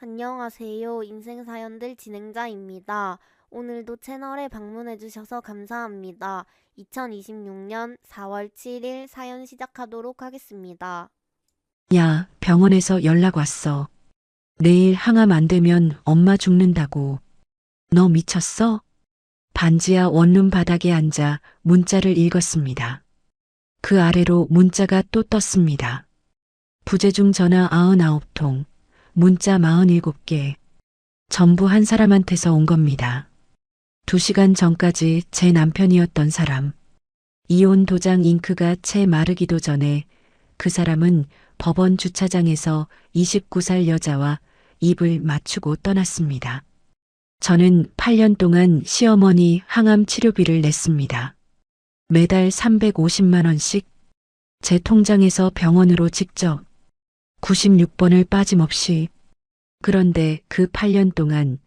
안녕하세요. 인생사연들 진행자입니다. 오늘도 채널에 방문해주셔서 감사합니다. 2026년 4월 7일 사연 시작하도록 하겠습니다. 야, 병원에서 연락 왔어. 내일 항암 안 되면 엄마 죽는다고. 너 미쳤어? 반지하 원룸 바닥에 앉아 문자를 읽었습니다. 그 아래로 문자가 또 떴습니다. 부재중 전화 99통, 문자 47개. 전부 한 사람한테서 온 겁니다. 2시간 전까지 제 남편이었던 사람. 이혼 도장 잉크가 채 마르기도 전에 그 사람은 법원 주차장에서 29살 여자와 입을 맞추고 떠났습니다. 저는 8년 동안 시어머니 항암 치료비를 냈습니다. 매달 350만 원씩 제 통장에서 병원으로 직접 96번을 빠짐없이. 그런데 그 8년 동안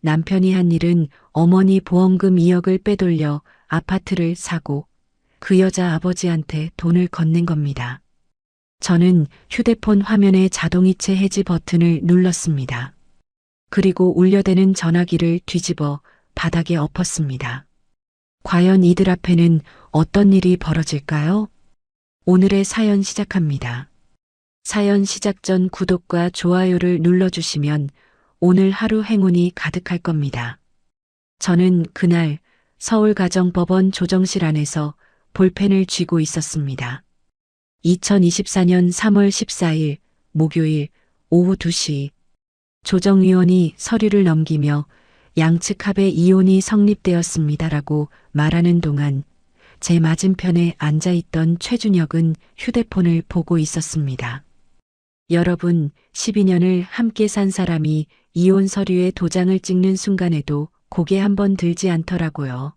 남편이 한 일은 어머니 보험금 2억을 빼돌려 아파트를 사고 그 여자 아버지한테 돈을 건넨 겁니다. 저는 휴대폰 화면의 자동이체 해지 버튼을 눌렀습니다. 그리고 울려대는 전화기를 뒤집어 바닥에 엎었습니다. 과연 이들 앞에는 어떤 일이 벌어질까요? 오늘의 사연 시작합니다. 사연 시작 전 구독과 좋아요를 눌러주시면 오늘 하루 행운이 가득할 겁니다. 저는 그날 서울가정법원 조정실 안에서 볼펜을 쥐고 있었습니다. 2024년 3월 14일 목요일 오후 2시 조정위원이 서류를 넘기며 양측 합의 이혼이 성립되었습니다라고 말하는 동안 제 맞은편에 앉아있던 최준혁은 휴대폰을 보고 있었습니다. 여러분, 12년을 함께 산 사람이 이혼 서류에 도장을 찍는 순간에도 고개 한번 들지 않더라고요.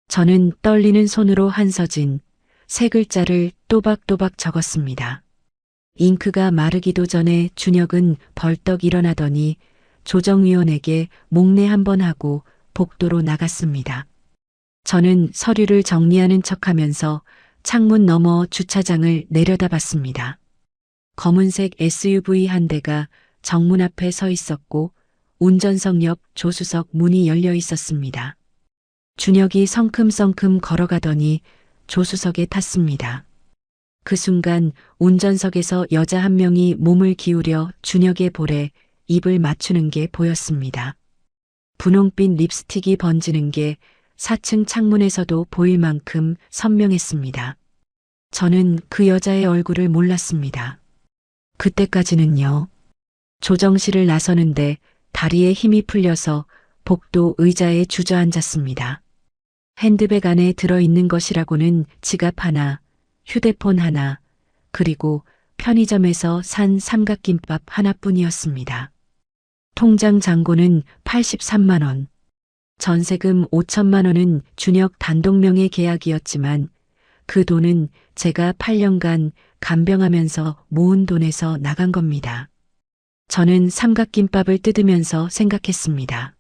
저는 떨리는 손으로 한서진 세 글자를 또박또박 적었습니다. 잉크가 마르기도 전에 준혁은 벌떡 일어나더니 조정위원에게 목례 한번 하고 복도로 나갔습니다. 저는 서류를 정리하는 척하면서 창문 너머 주차장을 내려다봤습니다. 검은색 SUV 한 대가 정문 앞에 서 있었고 운전석 옆 조수석 문이 열려 있었습니다. 준혁이 성큼성큼 걸어가더니 조수석에 탔습니다. 그 순간 운전석에서 여자 한 명이 몸을 기울여 준혁의 볼에 입을 맞추는 게 보였습니다. 분홍빛 립스틱이 번지는 게 4층 창문에서도 보일 만큼 선명했습니다. 저는 그 여자의 얼굴을 몰랐습니다. 그때까지는요. 조정실을 나서는데 다리에 힘이 풀려서 복도 의자에 주저앉았습니다. 핸드백 안에 들어있는 것이라고는 지갑 하나, 휴대폰 하나, 그리고 편의점에서 산 삼각김밥 하나뿐이었습니다. 통장 잔고는 83만 원. 전세금 5천만 원은 준혁 단독명의 계약이었지만 그 돈은 제가 8년간 간병하면서 모은 돈에서 나간 겁니다. 저는 삼각김밥을 뜯으면서 생각했습니다.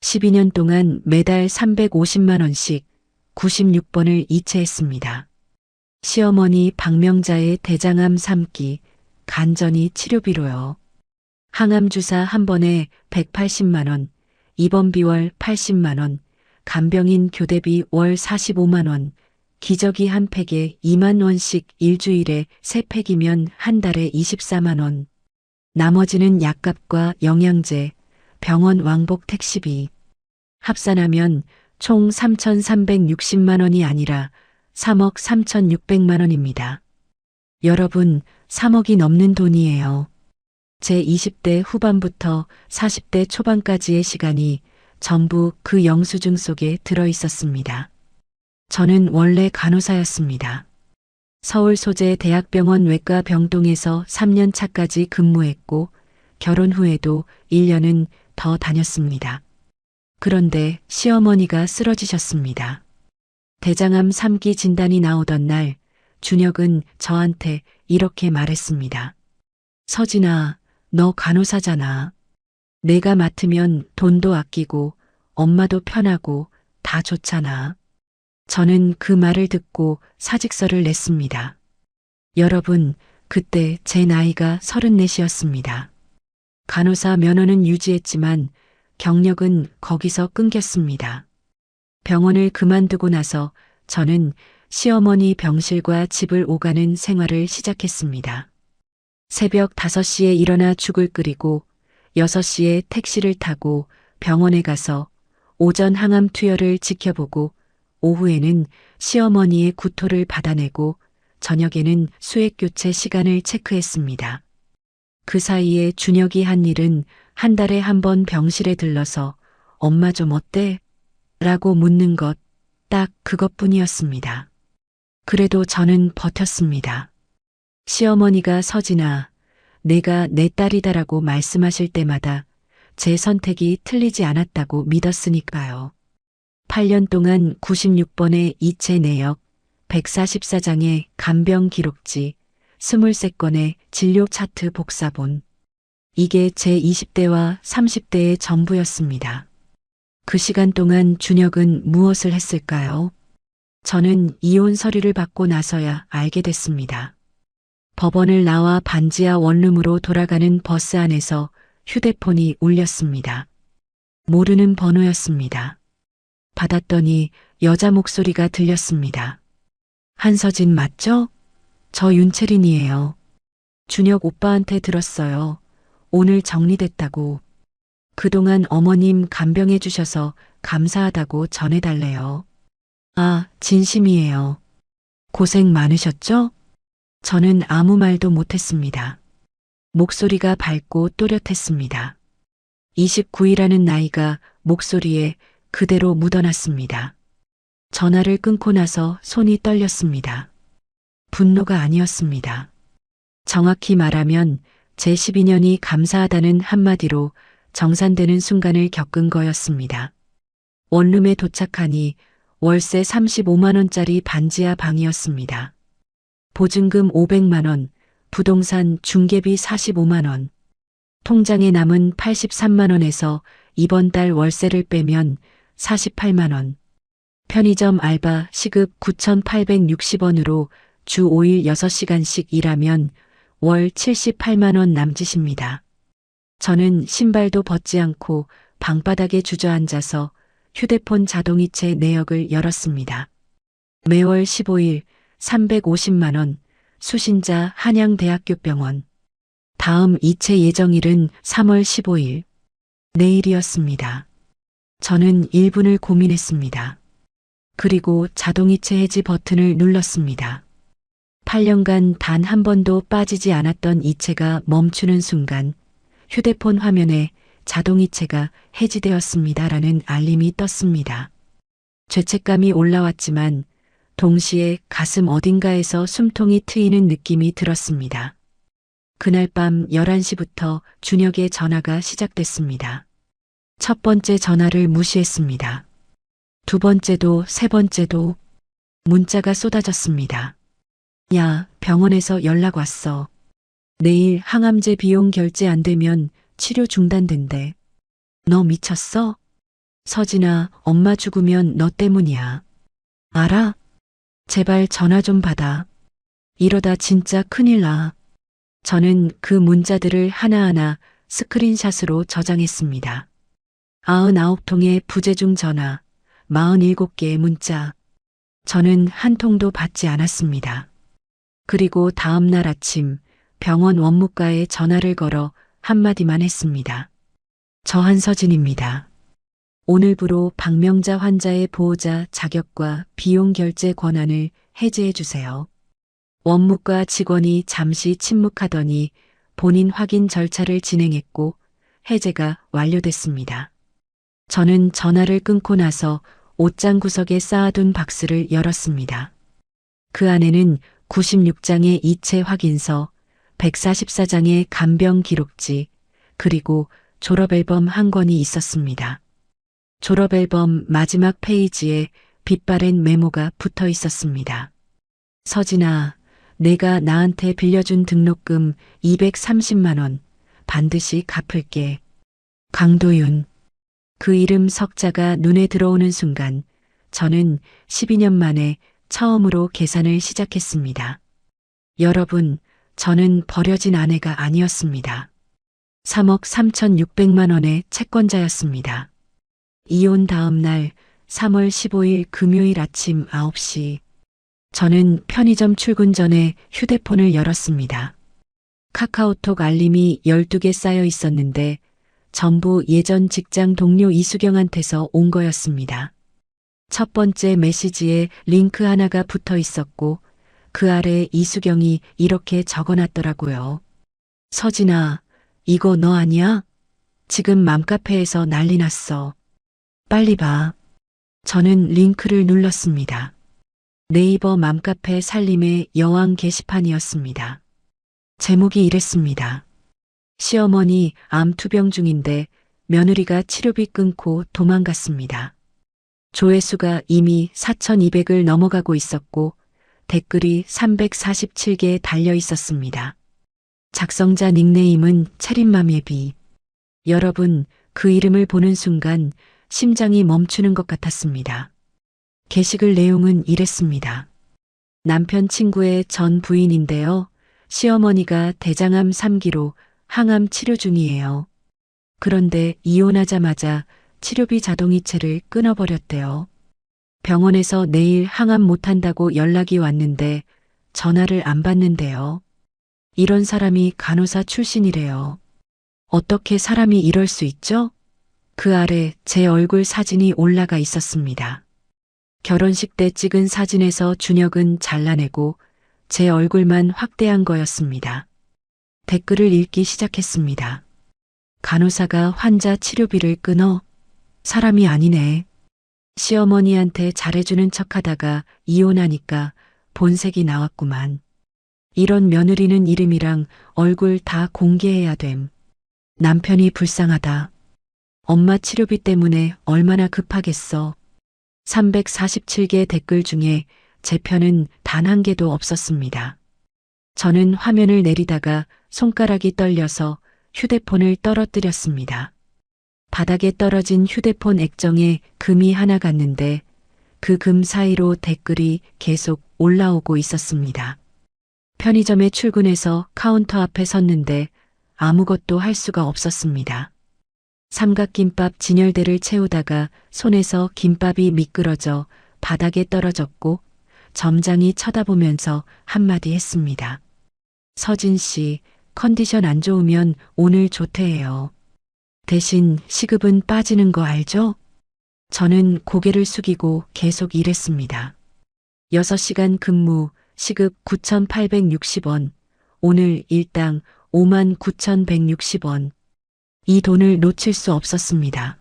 12년 동안 매달 350만 원씩 96번을 이체했습니다. 시어머니 박명자의 대장암 3기, 간전이 치료비로요. 항암 주사 한 번에 180만 원, 입원비 월 80만 원, 간병인 교대비 월 45만 원, 기저귀 한 팩에 2만 원씩 일주일에 3팩이면 한 달에 24만 원. 나머지는 약값과 영양제, 병원 왕복 택시비. 합산하면 총 3,360만 원이 아니라 3억 3,600만 원입니다. 여러분, 3억이 넘는 돈이에요. 제 20대 후반부터 40대 초반까지의 시간이 전부 그 영수증 속에 들어 있었습니다. 저는 원래 간호사였습니다. 서울 소재 대학병원 외과 병동에서 3년 차까지 근무했고 결혼 후에도 1년은 더 다녔습니다. 그런데 시어머니가 쓰러지셨습니다. 대장암 3기 진단이 나오던 날 준혁은 저한테 이렇게 말했습니다. 서진아, 너 간호사잖아. 내가 맡으면 돈도 아끼고 엄마도 편하고 다 좋잖아. 저는 그 말을 듣고 사직서를 냈습니다. 여러분, 그때 제 나이가 34이었습니다. 간호사 면허는 유지했지만 경력은 거기서 끊겼습니다. 병원을 그만두고 나서 저는 시어머니 병실과 집을 오가는 생활을 시작했습니다. 새벽 5시에 일어나 죽을 끓이고 6시에 택시를 타고 병원에 가서 오전 항암 투여를 지켜보고 오후에는 시어머니의 구토를 받아내고 저녁에는 수액 교체 시간을 체크했습니다. 그 사이에 준혁이 한 일은 한 달에 한 번 병실에 들러서 엄마 좀 어때? 라고 묻는 것, 딱 그것뿐이었습니다. 그래도 저는 버텼습니다. 시어머니가 서진아, 내가 내 딸이다라고 말씀하실 때마다 제 선택이 틀리지 않았다고 믿었으니까요. 8년 동안 96번의 이체 내역, 144장의 간병 기록지, 23건의 진료 차트 복사본. 이게 제 20대와 30대의 전부였습니다. 그 시간 동안 준혁은 무엇을 했을까요? 저는 이혼 서류를 받고 나서야 알게 됐습니다. 법원을 나와 반지하 원룸으로 돌아가는 버스 안에서 휴대폰이 울렸습니다. 모르는 번호였습니다. 받았더니 여자 목소리가 들렸습니다. 한서진 맞죠? 저 윤채린이에요. 준혁 오빠한테 들었어요. 오늘 정리됐다고. 그동안 어머님 간병해 주셔서 감사하다고 전해달래요. 아, 진심이에요. 고생 많으셨죠? 저는 아무 말도 못했습니다. 목소리가 밝고 또렷했습니다. 29이라는 나이가 목소리에 그대로 묻어났습니다. 전화를 끊고 나서 손이 떨렸습니다. 분노가 아니었습니다. 정확히 말하면 제 12년이 감사하다는 한마디로 정산되는 순간을 겪은 거였습니다. 원룸에 도착하니 월세 35만 원짜리 반지하 방이었습니다. 보증금 500만 원, 부동산 중개비 45만 원, 통장에 남은 83만 원에서 이번 달 월세를 빼면 48만 원, 편의점 알바 시급 9,860원으로 주 5일 6시간씩 일하면 월 78만 원 남짓입니다. 저는 신발도 벗지 않고 방바닥에 주저앉아서 휴대폰 자동이체 내역을 열었습니다. 매월 15일 350만 원, 수신자 한양대학교 병원. 다음 이체 예정일은 3월 15일. 내일이었습니다. 저는 1분을 고민했습니다. 그리고 자동이체 해지 버튼을 눌렀습니다. 8년간 단 한 번도 빠지지 않았던 이체가 멈추는 순간 휴대폰 화면에 자동이체가 해지되었습니다라는 알림이 떴습니다. 죄책감이 올라왔지만 동시에 가슴 어딘가에서 숨통이 트이는 느낌이 들었습니다. 그날 밤 11시부터 준혁의 전화가 시작됐습니다. 첫 번째 전화를 무시했습니다. 두 번째도 세 번째도 문자가 쏟아졌습니다. 야, 병원에서 연락 왔어. 내일 항암제 비용 결제 안 되면 치료 중단된대. 너 미쳤어? 서진아, 엄마 죽으면 너 때문이야. 알아? 제발 전화 좀 받아. 이러다 진짜 큰일 나. 저는 그 문자들을 하나하나 스크린샷으로 저장했습니다. 99통의 부재중 전화, 47개의 문자. 저는 한 통도 받지 않았습니다. 그리고 다음 날 아침 병원 원무과에 전화를 걸어 한마디만 했습니다. 저 한서진입니다. 오늘부로 박명자 환자의 보호자 자격과 비용 결제 권한을 해제해 주세요. 원무과 직원이 잠시 침묵하더니 본인 확인 절차를 진행했고 해제가 완료됐습니다. 저는 전화를 끊고 나서 옷장 구석에 쌓아둔 박스를 열었습니다. 그 안에는 96장의 이체 확인서, 144장의 간병 기록지, 그리고 졸업앨범 한 권이 있었습니다. 졸업앨범 마지막 페이지에 빛바랜 메모가 붙어 있었습니다. 서진아, 내가 나한테 빌려준 등록금 230만 원 반드시 갚을게. 강도윤. 그 이름 석자가 눈에 들어오는 순간 저는 12년 만에 처음으로 계산을 시작했습니다. 여러분, 저는 버려진 아내가 아니었습니다. 3억 3,600만 원의 채권자였습니다. 이혼 다음 날 3월 15일 금요일 아침 9시 저는 편의점 출근 전에 휴대폰을 열었습니다. 카카오톡 알림이 12개 쌓여 있었는데 전부 예전 직장 동료 이수경한테서 온 거였습니다. 첫 번째 메시지에 링크 하나가 붙어 있었고 그 아래 이수경이 이렇게 적어놨더라고요. 서진아, 이거 너 아니야? 지금 맘카페에서 난리 났어. 빨리 봐. 저는 링크를 눌렀습니다. 네이버 맘카페 살림의 여왕 게시판이었습니다. 제목이 이랬습니다. 시어머니 암 투병 중인데 며느리가 치료비 끊고 도망갔습니다. 조회수가 이미 4,200을 넘어가고 있었고 댓글이 347개 달려 있었습니다. 작성자 닉네임은 체린맘예비. 여러분, 그 이름을 보는 순간 심장이 멈추는 것 같았습니다. 게시글 내용은 이랬습니다. 남편 친구의 전 부인인데요. 시어머니가 대장암 3기로 항암 치료 중이에요. 그런데 이혼하자마자 치료비 자동이체를 끊어버렸대요. 병원에서 내일 항암 못한다고 연락이 왔는데 전화를 안 받는데요. 이런 사람이 간호사 출신이래요. 어떻게 사람이 이럴 수 있죠? 그 아래 제 얼굴 사진이 올라가 있었습니다. 결혼식 때 찍은 사진에서 준혁은 잘라내고 제 얼굴만 확대한 거였습니다. 댓글을 읽기 시작했습니다. 간호사가 환자 치료비를 끊어? 사람이 아니네. 시어머니한테 잘해주는 척하다가 이혼하니까 본색이 나왔구만. 이런 며느리는 이름이랑 얼굴 다 공개해야 됨. 남편이 불쌍하다. 엄마 치료비 때문에 얼마나 급하겠어. 347개 댓글 중에 제 편은 단 한 개도 없었습니다. 저는 화면을 내리다가 손가락이 떨려서 휴대폰을 떨어뜨렸습니다. 바닥에 떨어진 휴대폰 액정에 금이 하나 갔는데 그 금 사이로 댓글이 계속 올라오고 있었습니다. 편의점에 출근해서 카운터 앞에 섰는데 아무것도 할 수가 없었습니다. 삼각김밥 진열대를 채우다가 손에서 김밥이 미끄러져 바닥에 떨어졌고 점장이 쳐다보면서 한마디 했습니다. 서진 씨, 컨디션 안 좋으면 오늘 조퇴해요. 대신 시급은 빠지는 거 알죠? 저는 고개를 숙이고 계속 일했습니다. 6시간 근무, 시급 9,860원, 오늘 일당 59,160원. 이 돈을 놓칠 수 없었습니다.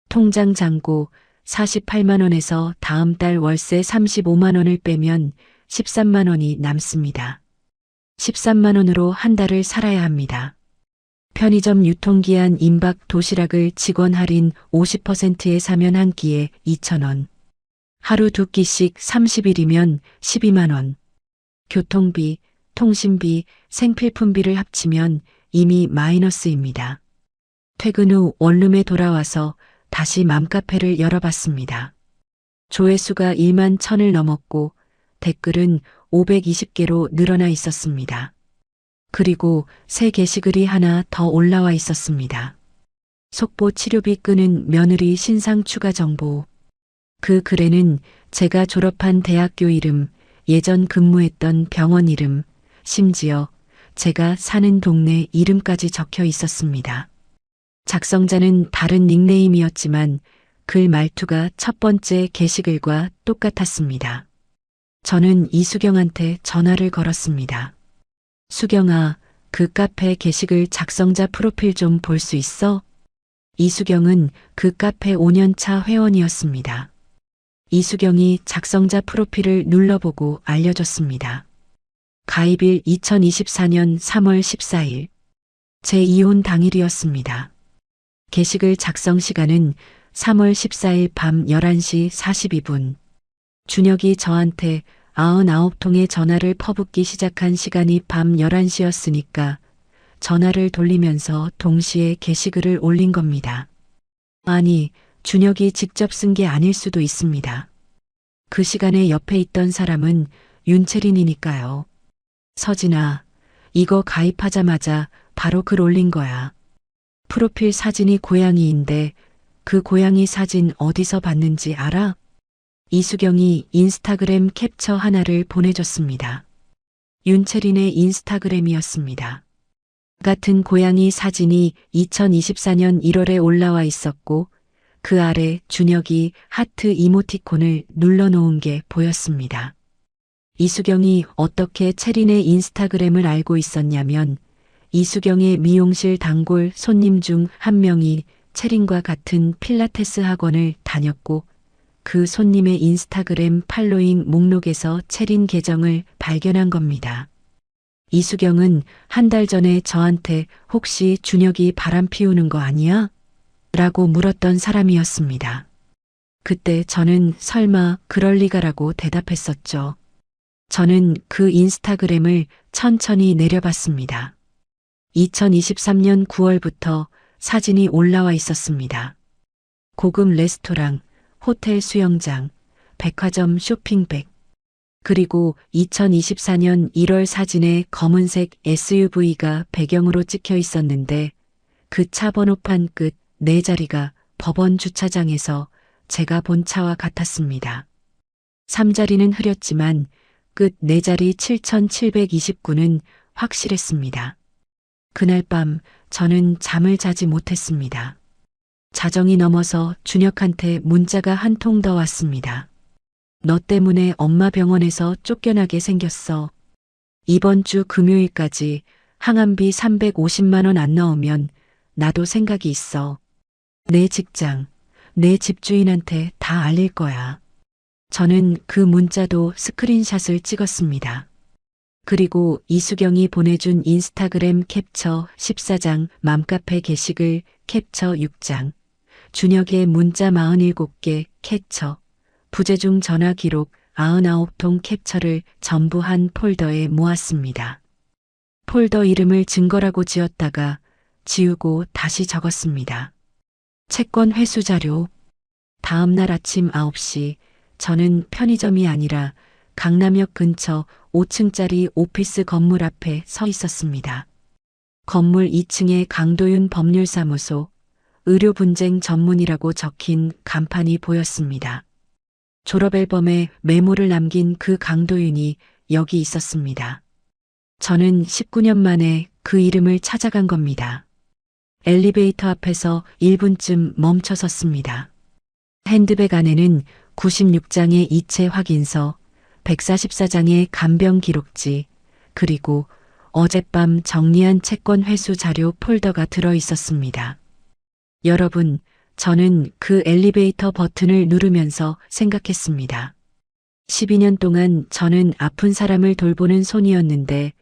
통장 잔고 48만 원에서 다음 달 월세 35만 원을 빼면 13만 원이 남습니다. 13만 원으로 한 달을 살아야 합니다. 편의점 유통기한 임박 도시락을 직원 할인 50%에 사면 한 끼에 2,000원. 하루 2끼씩 30일이면 12만 원. 교통비, 통신비, 생필품비를 합치면 이미 마이너스입니다. 퇴근 후 원룸에 돌아와서 다시 맘카페를 열어봤습니다. 조회수가 1만 1,000을 넘었고 댓글은 520개로 늘어나 있었습니다. 그리고 새 게시글이 하나 더 올라와 있었습니다. 속보 치료비 끄는 며느리 신상 추가 정보. 그 글에는 제가 졸업한 대학교 이름, 예전 근무했던 병원 이름, 심지어 제가 사는 동네 이름까지 적혀 있었습니다. 작성자는 다른 닉네임이었지만 글 말투가 첫 번째 게시글과 똑같았습니다. 저는 이수경한테 전화를 걸었습니다. 수경아, 그 카페 게시글 작성자 프로필 좀 볼 수 있어? 이수경은 그 카페 5년차 회원이었습니다. 이수경이 작성자 프로필을 눌러보고 알려줬습니다. 가입일 2024년 3월 14일. 제 이혼 당일이었습니다. 게시글 작성 시간은 3월 14일 밤 11시 42분. 준혁이 저한테 99통의 전화를 퍼붓기 시작한 시간이 밤 11시였으니까 전화를 돌리면서 동시에 게시글을 올린 겁니다. 아니, 준혁이 직접 쓴 게 아닐 수도 있습니다. 그 시간에 옆에 있던 사람은 윤채린이니까요. 서진아, 이거 가입하자마자 바로 글 올린 거야. 프로필 사진이 고양이인데 그 고양이 사진 어디서 봤는지 알아? 이수경이 인스타그램 캡처 하나를 보내줬습니다. 윤채린의 인스타그램이었습니다. 같은 고양이 사진이 2024년 1월에 올라와 있었고 그 아래 준혁이 하트 이모티콘을 눌러놓은 게 보였습니다. 이수경이 어떻게 채린의 인스타그램을 알고 있었냐면 이수경의 미용실 단골 손님 중 한 명이 채린과 같은 필라테스 학원을 다녔고 그 손님의 인스타그램 팔로잉 목록에서 채린 계정을 발견한 겁니다. 이수경은 한 달 전에 저한테 혹시 준혁이 바람 피우는 거 아니야? 라고 물었던 사람이었습니다. 그때 저는 설마 그럴 리가라고 대답했었죠. 저는 그 인스타그램을 천천히 내려봤습니다. 2023년 9월부터 사진이 올라와 있었습니다. 고급 레스토랑, 호텔 수영장, 백화점 쇼핑백, 그리고 2024년 1월 사진에 검은색 SUV가 배경으로 찍혀 있었는데 그 차 번호판 끝 4자리가 법원 주차장에서 제가 본 차와 같았습니다. 3자리는 흐렸지만 끝 4자리 7729는 확실했습니다. 그날 밤 저는 잠을 자지 못했습니다. 자정이 넘어서 준혁한테 문자가 한 통 더 왔습니다. 너 때문에 엄마 병원에서 쫓겨나게 생겼어. 이번 주 금요일까지 항암비 350만 원 안 나오면 나도 생각이 있어. 내 직장, 내 집주인한테 다 알릴 거야. 저는 그 문자도 스크린샷을 찍었습니다. 그리고 이수경이 보내준 인스타그램 캡처 14장, 맘카페 게시글 캡처 6장, 준혁의 문자 47개 캡처, 부재중 전화 기록 99통 캡처를 전부 한 폴더에 모았습니다. 폴더 이름을 증거라고 지었다가 지우고 다시 적었습니다. 채권 회수 자료. 다음 날 아침 9시 저는 편의점이 아니라 강남역 근처 5층짜리 오피스 건물 앞에 서 있었습니다. 건물 2층에 강도윤 법률사무소, 의료분쟁 전문이라고 적힌 간판이 보였습니다. 졸업앨범에 메모를 남긴 그 강도윤이 여기 있었습니다. 저는 19년 만에 그 이름을 찾아간 겁니다. 엘리베이터 앞에서 1분쯤 멈춰 섰습니다. 핸드백 안에는 96장의 이체 확인서, 144장의 간병 기록지, 그리고 어젯밤 정리한 채권 회수 자료 폴더가 들어 있었습니다. 여러분, 저는 그 엘리베이터 버튼을 누르면서 생각했습니다. 12년 동안 저는 아픈 사람을 돌보는 손이었는데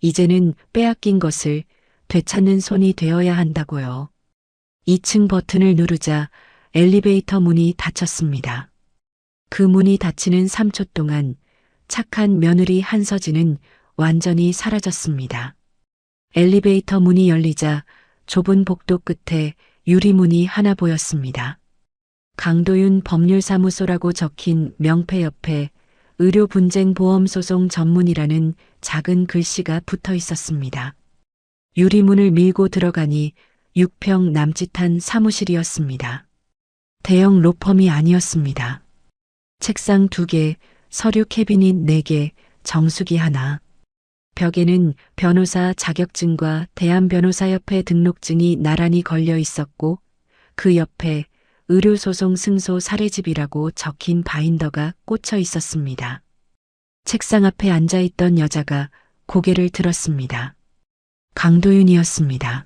이제는 빼앗긴 것을 되찾는 손이 되어야 한다고요. 2층 버튼을 누르자 엘리베이터 문이 닫혔습니다. 그 문이 닫히는 3초 동안 착한 며느리 한서진은 완전히 사라졌습니다. 엘리베이터 문이 열리자 좁은 복도 끝에 유리문이 하나 보였습니다. 강도윤 법률사무소라고 적힌 명패 옆에 의료분쟁보험소송 전문이라는 작은 글씨가 붙어 있었습니다. 유리문을 밀고 들어가니 6평 남짓한 사무실이었습니다. 대형 로펌이 아니었습니다. 책상 2개, 서류 캐비닛 4개, 정수기 하나. 벽에는 변호사 자격증과 대한변호사협회 등록증이 나란히 걸려 있었고 그 옆에 의료소송 승소 사례집이라고 적힌 바인더가 꽂혀 있었습니다. 책상 앞에 앉아있던 여자가 고개를 들었습니다. 강도윤이었습니다.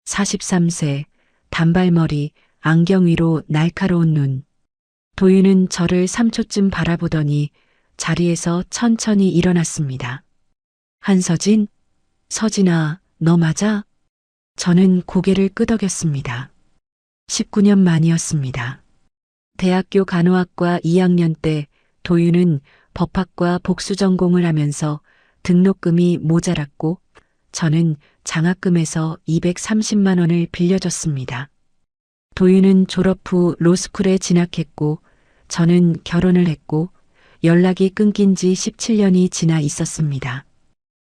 43세, 단발머리, 안경 위로 날카로운 눈. 도윤은 저를 3초쯤 바라보더니 자리에서 천천히 일어났습니다. 한서진? 서진아, 너 맞아? 저는 고개를 끄덕였습니다. 19년 만이었습니다. 대학교 간호학과 2학년 때 도윤은 법학과 복수 전공을 하면서 등록금이 모자랐고 저는 장학금에서 230만 원을 빌려줬습니다. 도윤은 졸업 후 로스쿨에 진학했고 저는 결혼을 했고 연락이 끊긴 지 17년이 지나 있었습니다.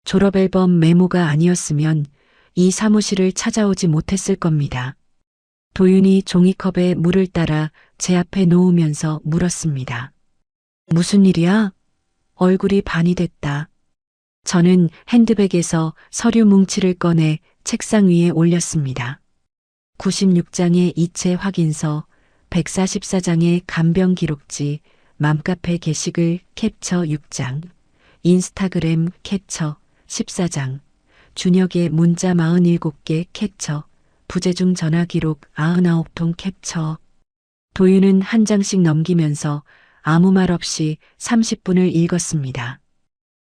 졸업앨범 메모가 아니었으면 이 사무실을 찾아오지 못했을 겁니다. 도윤이 종이컵에 물을 따라 제 앞에 놓으면서 물었습니다. 무슨 일이야? 얼굴이 반이 됐다. 저는 핸드백에서 서류 뭉치를 꺼내 책상 위에 올렸습니다. 96장의 이체 확인서, 144장의 간병 기록지, 맘카페 게시글 캡처 6장, 인스타그램 캡처 14장, 준혁의 문자 47개 캡처, 부재중 전화 기록 99통 캡처. 도윤은 한 장씩 넘기면서 아무 말 없이 30분을 읽었습니다.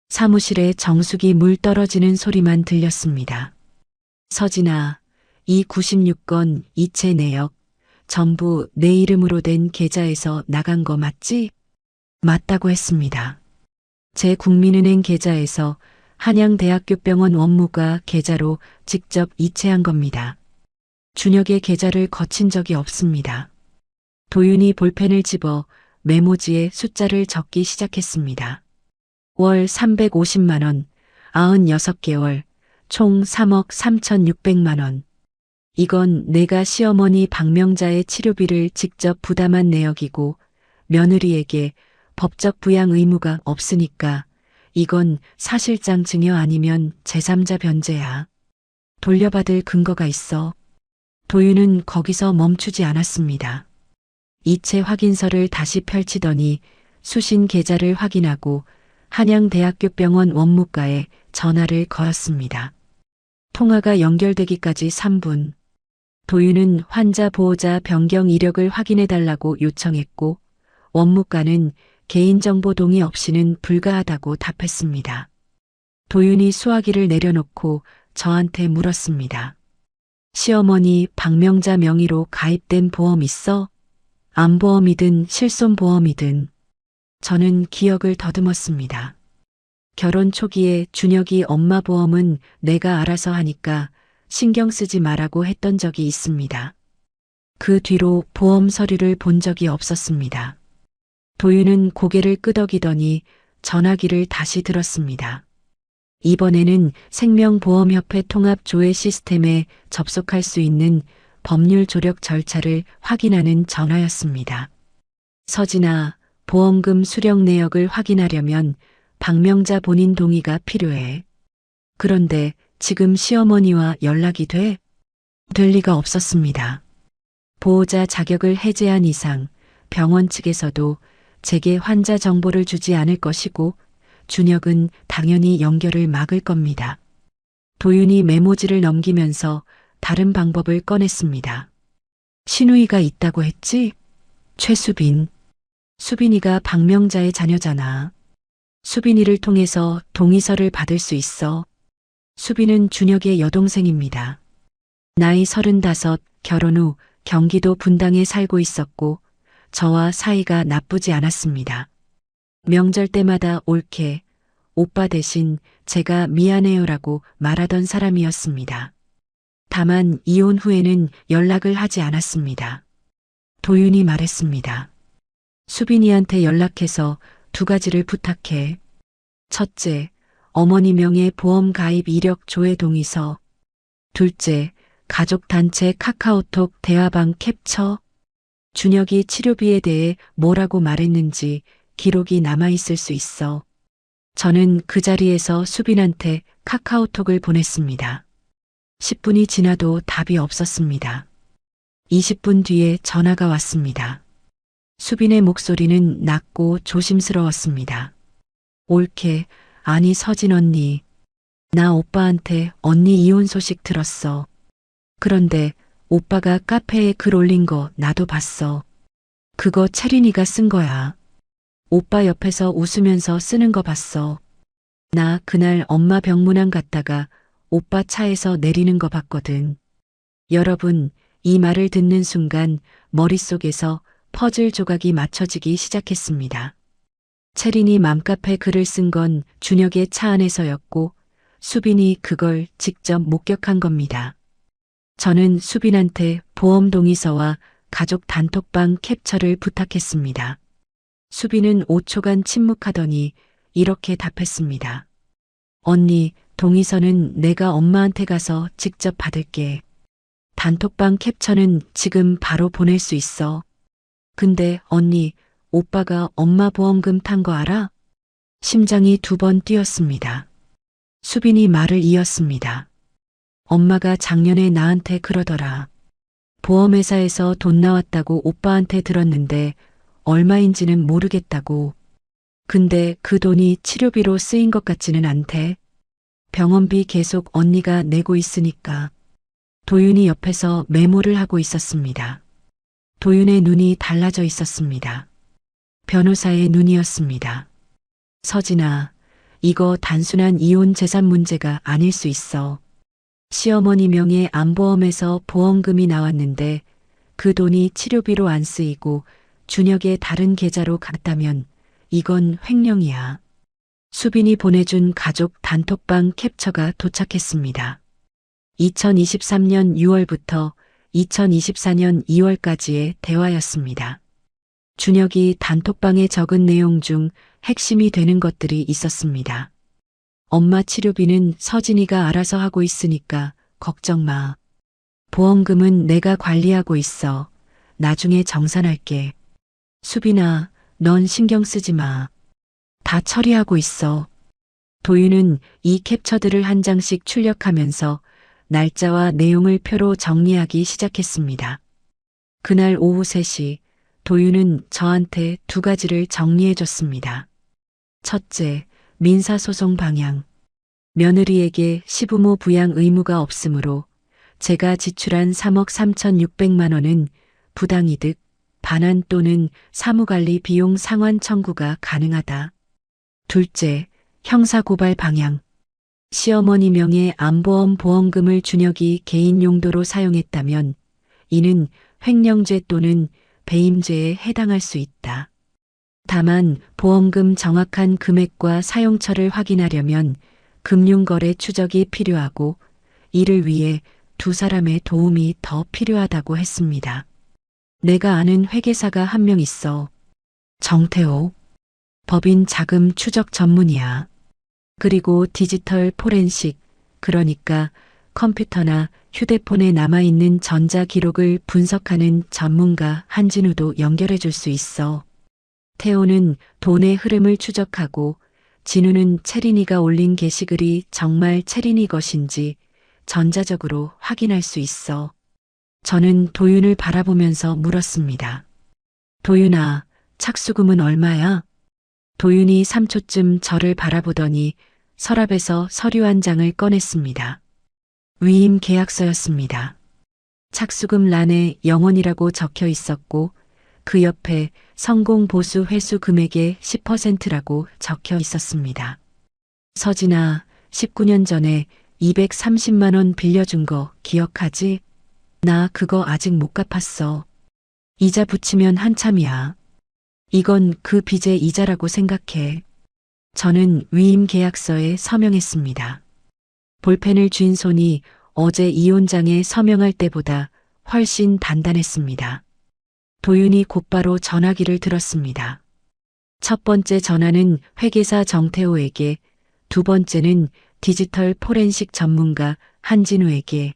사무실에 정수기 물 떨어지는 소리만 들렸습니다. 서진아, 이 96건 이체 내역 전부 내 이름으로 된 계좌에서 나간 거 맞지? 맞다고 했습니다. 제 국민은행 계좌에서 한양대학교 병원 원무가 계좌로 직접 이체한 겁니다. 준혁의 계좌를 거친 적이 없습니다. 도윤이 볼펜을 집어 메모지에 숫자를 적기 시작했습니다. 월 350만 원, 96개월, 총 3억 3,600만 원. 이건 내가 시어머니 박명자의 치료비를 직접 부담한 내역이고 며느리에게 법적 부양 의무가 없으니까 이건 사실상 증여 아니면 제3자 변제야. 돌려받을 근거가 있어. 도윤은 거기서 멈추지 않았습니다. 이체 확인서를 다시 펼치더니 수신 계좌를 확인하고 한양대학교 병원 원무과에 전화를 걸었습니다. 통화가 연결되기까지 3분. 도윤은 환자 보호자 변경 이력을 확인해달라고 요청했고 원무과는 개인정보 동의 없이는 불가하다고 답했습니다. 도윤이 수화기를 내려놓고 저한테 물었습니다. 시어머니 박명자 명의로 가입된 보험 있어? 암보험이든 실손보험이든. 저는 기억을 더듬었습니다. 결혼 초기에 준혁이 엄마 보험은 내가 알아서 하니까 신경 쓰지 말라고 했던 적이 있습니다. 그 뒤로 보험 서류를 본 적이 없었습니다. 도윤은 고개를 끄덕이더니 전화기를 다시 들었습니다. 이번에는 생명보험협회 통합조회 시스템에 접속할 수 있는 법률 조력 절차를 확인하는 전화였습니다. 서진아, 보험금 수령 내역을 확인하려면 박명자 본인 동의가 필요해. 그런데 지금 시어머니와 연락이 돼? 될 리가 없었습니다. 보호자 자격을 해제한 이상 병원 측에서도 제게 환자 정보를 주지 않을 것이고 준혁은 당연히 연결을 막을 겁니다. 도윤이 메모지를 넘기면서 다른 방법을 꺼냈습니다. 신우이가 있다고 했지? 최수빈. 수빈이가 박명자의 자녀잖아. 수빈이를 통해서 동의서를 받을 수 있어. 수빈은 준혁의 여동생입니다. 나이 35, 결혼 후 경기도 분당에 살고 있었고 저와 사이가 나쁘지 않았습니다. 명절 때마다 옳게 오빠 대신 제가 미안해요라고 말하던 사람이었습니다. 다만 이혼 후에는 연락을 하지 않았습니다. 도윤이 말했습니다. 수빈이한테 연락해서 2가지를 부탁해. 첫째, 어머니 명의 보험 가입 이력 조회 동의서. 둘째, 가족단체 카카오톡 대화방 캡처. 준혁이 치료비에 대해 뭐라고 말했는지 기록이 남아있을 수 있어. 저는 그 자리에서 수빈한테 카카오톡을 보냈습니다. 10분이 지나도 답이 없었습니다. 20분 뒤에 전화가 왔습니다. 수빈의 목소리는 낮고 조심스러웠습니다. 옳게, 아니 서진 언니. 나 오빠한테 언니 이혼 소식 들었어. 그런데 오빠가 카페에 글 올린 거 나도 봤어. 그거 채린이가 쓴 거야. 오빠 옆에서 웃으면서 쓰는 거 봤어. 나 그날 엄마 병문안 갔다가 오빠 차에서 내리는 거 봤거든. 여러분, 이 말을 듣는 순간 머릿속에서 퍼즐 조각이 맞춰지기 시작했습니다. 채린이 맘카페 글을 쓴 건 준혁의 차 안에서였고 수빈이 그걸 직접 목격한 겁니다. 저는 수빈한테 보험 동의서와 가족 단톡방 캡처를 부탁했습니다. 수빈은 5초간 침묵하더니 이렇게 답했습니다. 언니, 동의서는 내가 엄마한테 가서 직접 받을게. 단톡방 캡처는 지금 바로 보낼 수 있어. 근데 언니, 오빠가 엄마 보험금 탄 거 알아? 심장이 2번 뛰었습니다. 수빈이 말을 이었습니다. 엄마가 작년에 나한테 그러더라. 보험회사에서 돈 나왔다고 오빠한테 들었는데 얼마인지는 모르겠다고. 근데 그 돈이 치료비로 쓰인 것 같지는 않대. 병원비 계속 언니가 내고 있으니까. 도윤이 옆에서 메모를 하고 있었습니다. 도윤의 눈이 달라져 있었습니다. 변호사의 눈이었습니다. 서진아, 이거 단순한 이혼 재산 문제가 아닐 수 있어. 시어머니 명의 암보험에서 보험금이 나왔는데 그 돈이 치료비로 안 쓰이고 준혁의 다른 계좌로 갔다면 이건 횡령이야. 수빈이 보내준 가족 단톡방 캡처가 도착했습니다. 2023년 6월부터 2024년 2월까지의 대화였습니다. 준혁이 단톡방에 적은 내용 중 핵심이 되는 것들이 있었습니다. 엄마 치료비는 서진이가 알아서 하고 있으니까 걱정 마. 보험금은 내가 관리하고 있어. 나중에 정산할게. 수빈아, 넌 신경 쓰지 마. 다 처리하고 있어. 도윤은 이 캡처들을 한 장씩 출력하면서 날짜와 내용을 표로 정리하기 시작했습니다. 그날 오후 3시, 도윤은 저한테 2가지를 정리해 줬습니다. 첫째, 민사소송 방향. 며느리에게 시부모 부양 의무가 없으므로 제가 지출한 3억 3,600만 원은 부당이득, 반환 또는 사무관리 비용 상환 청구가 가능하다. 둘째, 형사고발 방향. 시어머니 명의 암보험 보험금을 준혁이 개인 용도로 사용했다면 이는 횡령죄 또는 배임죄에 해당할 수 있다. 다만 보험금 정확한 금액과 사용처를 확인하려면 금융거래 추적이 필요하고 이를 위해 2사람의 도움이 더 필요하다고 했습니다. 내가 아는 회계사가 한 명 있어. 정태호. 법인 자금 추적 전문이야. 그리고 디지털 포렌식, 그러니까 컴퓨터나 휴대폰에 남아있는 전자 기록을 분석하는 전문가 한진우도 연결해 줄 수 있어. 태호는 돈의 흐름을 추적하고 진우는 채린이가 올린 게시글이 정말 채린이 것인지 전자적으로 확인할 수 있어. 저는 도윤을 바라보면서 물었습니다. 도윤아, 착수금은 얼마야? 도윤이 3초쯤 저를 바라보더니 서랍에서 서류 한 장을 꺼냈습니다. 위임 계약서였습니다. 착수금 란에 영원이라고 적혀 있었고 그 옆에 성공 보수 회수 금액의 10%라고 적혀 있었습니다. 서진아, 19년 전에 230만 원 빌려준 거 기억하지? 나 그거 아직 못 갚았어. 이자 붙이면 한참이야. 이건 그 빚의 이자라고 생각해. 저는 위임 계약서에 서명했습니다. 볼펜을 쥔 손이 어제 이혼장에 서명할 때보다 훨씬 단단했습니다. 도윤이 곧바로 전화기를 들었습니다. 첫 번째 전화는 회계사 정태호에게, 두 번째는 디지털 포렌식 전문가 한진우에게,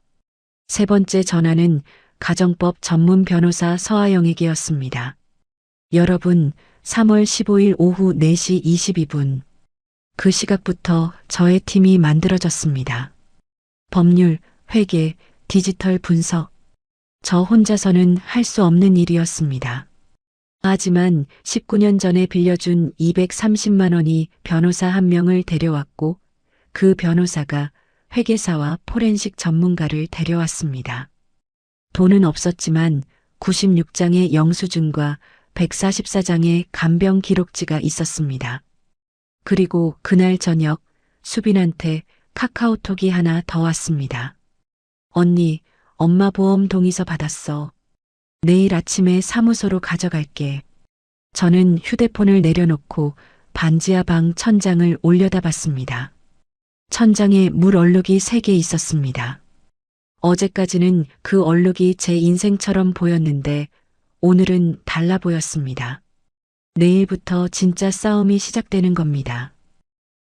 세 번째 전화는 가정법 전문 변호사 서하영에게였습니다. 여러분, 3월 15일 오후 4시 22분. 그 시각부터 저의 팀이 만들어졌습니다. 법률, 회계, 디지털 분석. 저 혼자서는 할 수 없는 일이었습니다. 하지만 19년 전에 빌려준 230만 원이 변호사 한 명을 데려왔고 그 변호사가 회계사와 포렌식 전문가를 데려왔습니다. 돈은 없었지만 96장의 영수증과 144장의 간병 기록지가 있었습니다. 그리고 그날 저녁 수빈한테 카카오톡이 하나 더 왔습니다. 언니, 엄마 보험 동의서 받았어. 내일 아침에 사무소로 가져갈게. 저는 휴대폰을 내려놓고 반지하 방 천장을 올려다봤습니다. 천장에 물 얼룩이 3개 있었습니다. 어제까지는 그 얼룩이 제 인생처럼 보였는데 오늘은 달라 보였습니다. 내일부터 진짜 싸움이 시작되는 겁니다.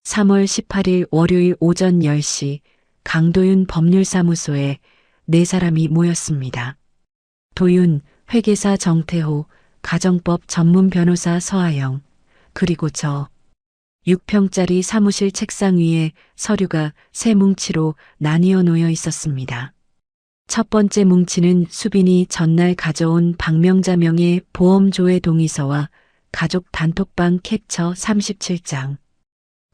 3월 18일 월요일 오전 10시 강도윤 법률사무소에 네 사람이 모였습니다. 도윤, 회계사 정태호, 가정법 전문 변호사 서하영, 그리고 저. 6평짜리 사무실 책상 위에 서류가 세 뭉치로 나뉘어 놓여 있었습니다. 첫 번째 뭉치는 수빈이 전날 가져온 박명자 명의 보험 조회 동의서와 가족 단톡방 캡처 37장.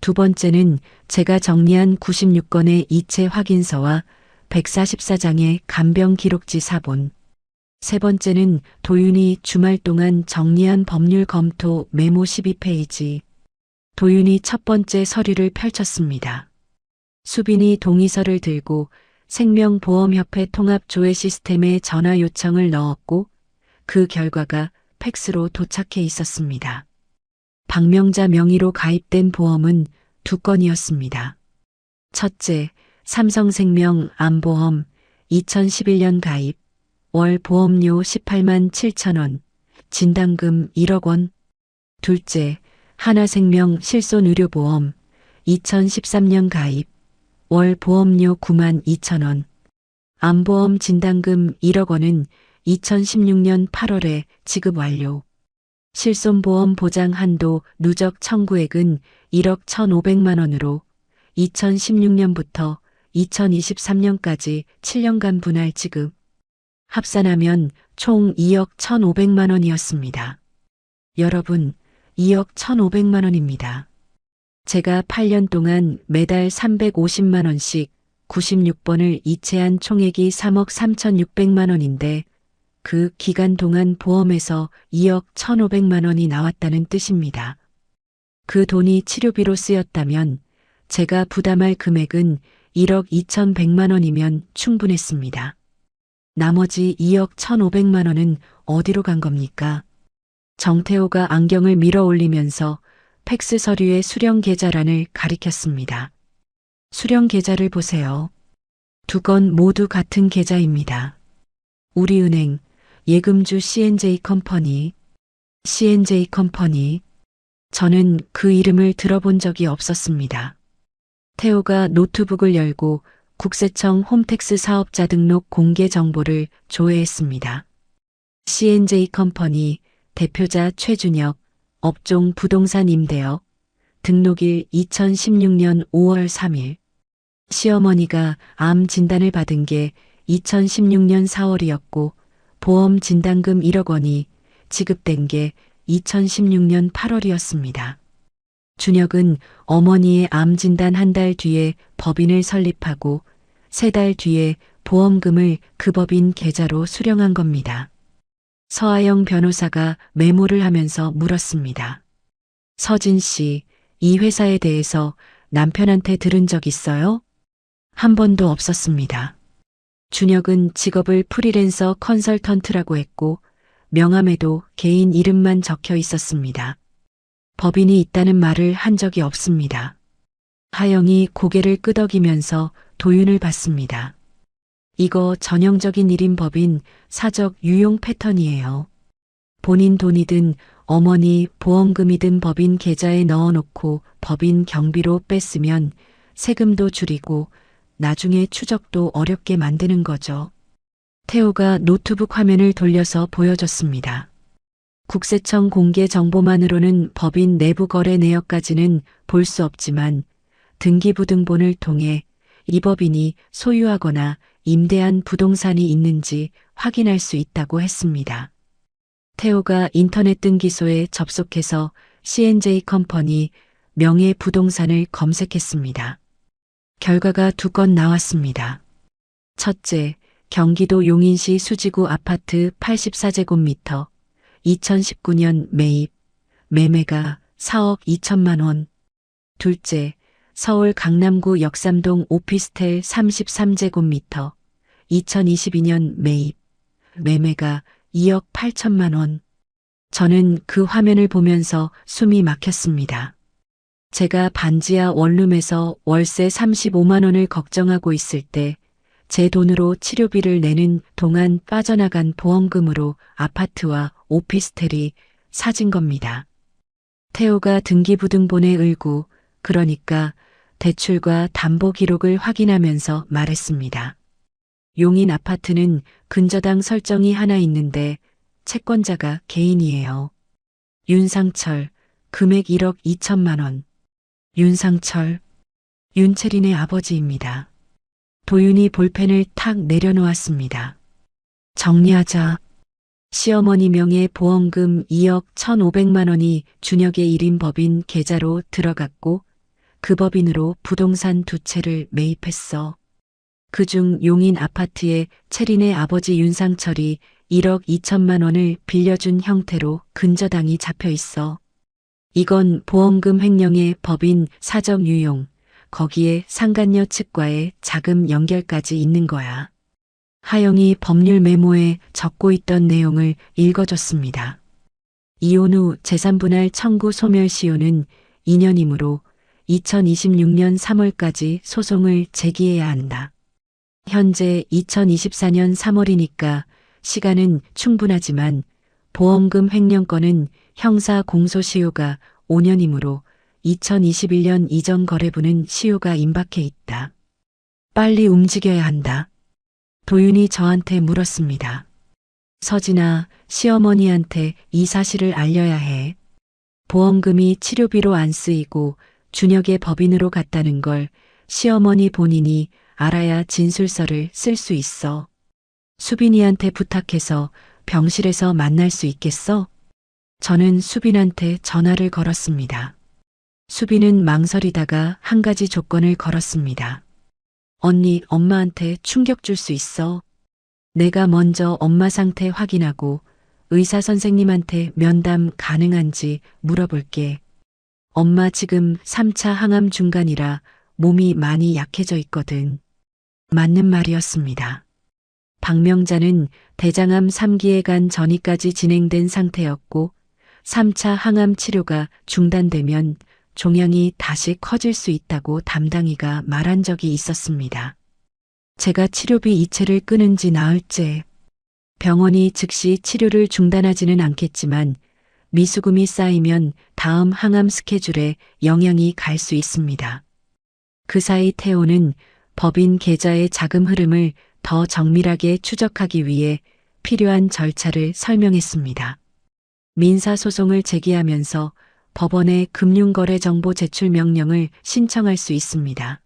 두 번째는 제가 정리한 96건의 이체 확인서와 144장의 간병 기록지 사본. 세 번째는 도윤이 주말 동안 정리한 법률 검토 메모 12페이지. 도윤이 첫 번째 서류를 펼쳤습니다. 수빈이 동의서를 들고 생명보험협회 통합조회 시스템에 전화 요청을 넣었고 그 결과가 팩스로 도착해 있었습니다. 박명자 명의로 가입된 보험은 두 건이었습니다. 첫째, 삼성생명 암보험 2011년 가입, 월 보험료 18만 7천 원, 진단금 1억 원. 둘째, 하나생명 실손의료보험 2013년 가입, 월 보험료 9만 2천 원, 암보험 진단금 1억 원은 2016년 8월에 지급 완료. 실손보험 보장 한도 누적 청구액은 1억 1,500만 원으로 2016년부터 2023년까지 7년간 분할 지급. 합산하면 총 2억 1,500만 원이었습니다. 여러분, 2억 1,500만 원입니다. 제가 8년 동안 매달 350만 원씩 96번을 이체한 총액이 3억 3,600만 원인데 그 기간 동안 보험에서 2억 1,500만 원이 나왔다는 뜻입니다. 그 돈이 치료비로 쓰였다면 제가 부담할 금액은 1억 2,100만 원이면 충분했습니다. 나머지 2억 1,500만 원은 어디로 간 겁니까? 정태호가 안경을 밀어 올리면서 팩스 서류의 수령 계좌란을 가리켰습니다. 수령 계좌를 보세요. 두 건 모두 같은 계좌입니다. 우리은행, 예금주 C&J 컴퍼니, C&J 컴퍼니. 저는 그 이름을 들어본 적이 없었습니다. 태호가 노트북을 열고 국세청 홈택스 사업자 등록 공개 정보를 조회했습니다. C&J 컴퍼니, 대표자 최준혁, 업종 부동산 임대업, 등록일 2016년 5월 3일. 시어머니가 암 진단을 받은 게 2016년 4월이었고 보험 진단금 1억 원이 지급된 게 2016년 8월이었습니다. 준혁은 어머니의 암 진단 한 달 뒤에 법인을 설립하고 3달 뒤에 보험금을 그 법인 계좌로 수령한 겁니다. 서하영 변호사가 메모를 하면서 물었습니다. 서진 씨, 이 회사에 대해서 남편한테 들은 적 있어요? 한 번도 없었습니다. 준혁은 직업을 프리랜서 컨설턴트라고 했고 명함에도 개인 이름만 적혀 있었습니다. 법인이 있다는 말을 한 적이 없습니다. 하영이 고개를 끄덕이면서 도윤을 봤습니다. 이거 전형적인 1인 법인 사적 유용 패턴이에요. 본인 돈이든 어머니 보험금이든 법인 계좌에 넣어놓고 법인 경비로 뺐으면 세금도 줄이고 나중에 추적도 어렵게 만드는 거죠. 태호가 노트북 화면을 돌려서 보여줬습니다. 국세청 공개 정보만으로는 법인 내부 거래 내역까지는 볼 수 없지만 등기부등본을 통해 이 법인이 소유하거나 임대한 부동산이 있는지 확인할 수 있다고 했습니다. 태호가 인터넷 등기소에 접속해서 C&J 컴퍼니 명의 부동산을 검색했습니다. 결과가 두 건 나왔습니다. 첫째, 경기도 용인시 수지구 아파트 84제곱미터, 2019년 매입, 매매가 4억 2천만 원. 둘째, 서울 강남구 역삼동 오피스텔 33제곱미터, 2022년 매입, 매매가 2억 8천만 원. 저는 그 화면을 보면서 숨이 막혔습니다. 제가 반지하 원룸에서 월세 35만 원을 걱정하고 있을 때 제 돈으로 치료비를 내는 동안 빠져나간 보험금으로 아파트와 오피스텔이 사진 겁니다. 태호가 등기부등본에 을고 그러니까 대출과 담보 기록을 확인하면서 말했습니다. 용인 아파트는 근저당 설정이 하나 있는데 채권자가 개인이에요. 윤상철, 금액 1억 2천만 원. 윤상철, 윤채린의 아버지입니다. 도윤이 볼펜을 탁 내려놓았습니다. 정리하자. 시어머니 명의 보험금 2억 1,500만 원이 준혁의 1인 법인 계좌로 들어갔고 그 법인으로 부동산 2채를 매입했어. 그중 용인 아파트에 채린의 아버지 윤상철이 1억 2천만 원을 빌려준 형태로 근저당이 잡혀 있어. 이건 보험금 횡령의 법인 사적 유용, 거기에 상간녀 측과의 자금 연결까지 있는 거야. 하영이 법률 메모에 적고 있던 내용을 읽어줬습니다. 이혼 후 재산분할 청구 소멸시효는 2년이므로 2026년 3월까지 소송을 제기해야 한다. 현재 2024년 3월이니까 시간은 충분하지만 보험금 횡령건은 형사 공소시효가 5년이므로 2021년 이전 거래부는 시효가 임박해 있다. 빨리 움직여야 한다. 도윤이 저한테 물었습니다. 서진아, 시어머니한테 이 사실을 알려야 해. 보험금이 치료비로 안 쓰이고 준혁의 법인으로 갔다는 걸 시어머니 본인이 알아야 진술서를 쓸 수 있어. 수빈이한테 부탁해서 병실에서 만날 수 있겠어? 저는 수빈한테 전화를 걸었습니다. 수빈은 망설이다가 한 가지 조건을 걸었습니다. 언니, 엄마한테 충격 줄 수 있어. 내가 먼저 엄마 상태 확인하고 의사 선생님한테 면담 가능한지 물어볼게. 엄마 지금 3차 항암 중간이라 몸이 많이 약해져 있거든. 맞는 말이었습니다. 박명자는 대장암 3기에 간 전이까지 진행된 상태였고 3차 항암 치료가 중단되면 종양이 다시 커질 수 있다고 담당이가 말한 적이 있었습니다. 제가 치료비 이체를 끊은지 나흘째. 병원이 즉시 치료를 중단하지는 않겠지만 미수금이 쌓이면 다음 항암 스케줄에 영향이 갈 수 있습니다. 그 사이 태호는 법인 계좌의 자금 흐름을 더 정밀하게 추적하기 위해 필요한 절차를 설명했습니다. 민사소송을 제기하면서 법원에 금융거래정보 제출 명령을 신청할 수 있습니다.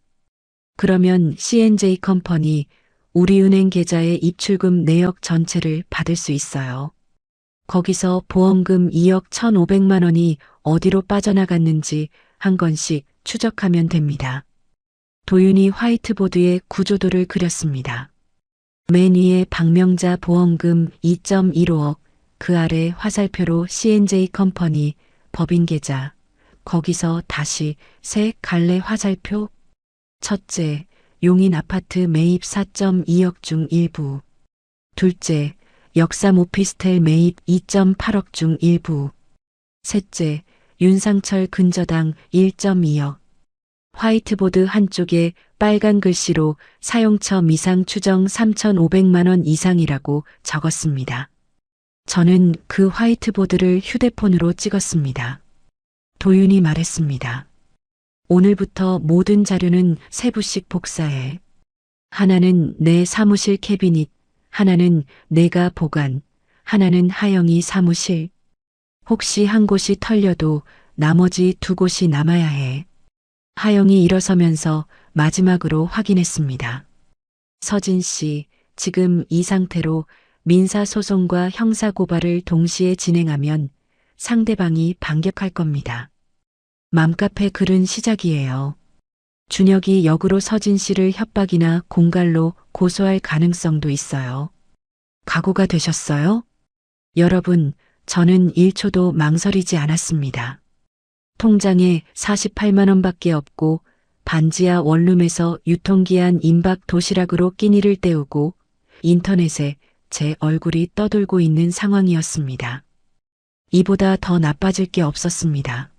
그러면 C&J 컴퍼니 우리은행 계좌의 입출금 내역 전체를 받을 수 있어요. 거기서 보험금 2억 1,500만 원이 어디로 빠져나갔는지 한 건씩 추적하면 됩니다. 도윤이 화이트보드에 구조도를 그렸습니다. 맨 위에 박명자 보험금 2.15억, 그 아래 화살표로 C&J 컴퍼니 법인 계좌, 거기서 다시 세 갈래 화살표. 첫째, 용인 아파트 매입 4.2억 중 일부. 둘째, 역삼 오피스텔 매입 2.8억 중 일부. 셋째, 윤상철 근저당 1.2억. 화이트보드 한쪽에 빨간 글씨로 사용처 미상 추정 3,500만 원 이상이라고 적었습니다. 저는 그 화이트보드를 휴대폰으로 찍었습니다. 도윤이 말했습니다. 오늘부터 모든 자료는 세부씩 복사해. 하나는 내 사무실 캐비닛, 하나는 내가 보관, 하나는 하영이 사무실. 혹시 한 곳이 털려도 나머지 2곳이 남아야 해. 하영이 일어서면서 마지막으로 확인했습니다. 서진 씨, 지금 이 상태로 민사소송과 형사고발을 동시에 진행하면 상대방이 반격할 겁니다. 맘카페 글은 시작이에요. 준혁이 역으로 서진 씨를 협박이나 공갈로 고소할 가능성도 있어요. 각오가 되셨어요? 여러분, 저는 1초도 망설이지 않았습니다. 통장에 48만 원밖에 없고 반지하 원룸에서 유통기한 임박 도시락으로 끼니를 때우고 인터넷에 제 얼굴이 떠돌고 있는 상황이었습니다. 이보다 더 나빠질 게 없었습니다.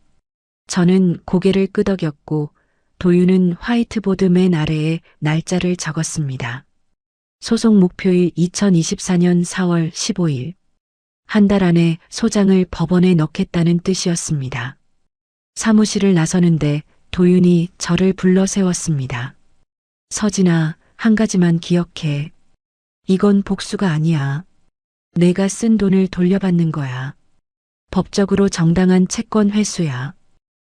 저는 고개를 끄덕였고 도윤은 화이트보드 맨 아래에 날짜를 적었습니다. 소송 목표일 2024년 4월 15일. 한 달 안에 소장을 법원에 넣겠다는 뜻이었습니다. 사무실을 나서는데 도윤이 저를 불러 세웠습니다. 서진아, 한 가지만 기억해. 이건 복수가 아니야. 내가 쓴 돈을 돌려받는 거야. 법적으로 정당한 채권 회수야.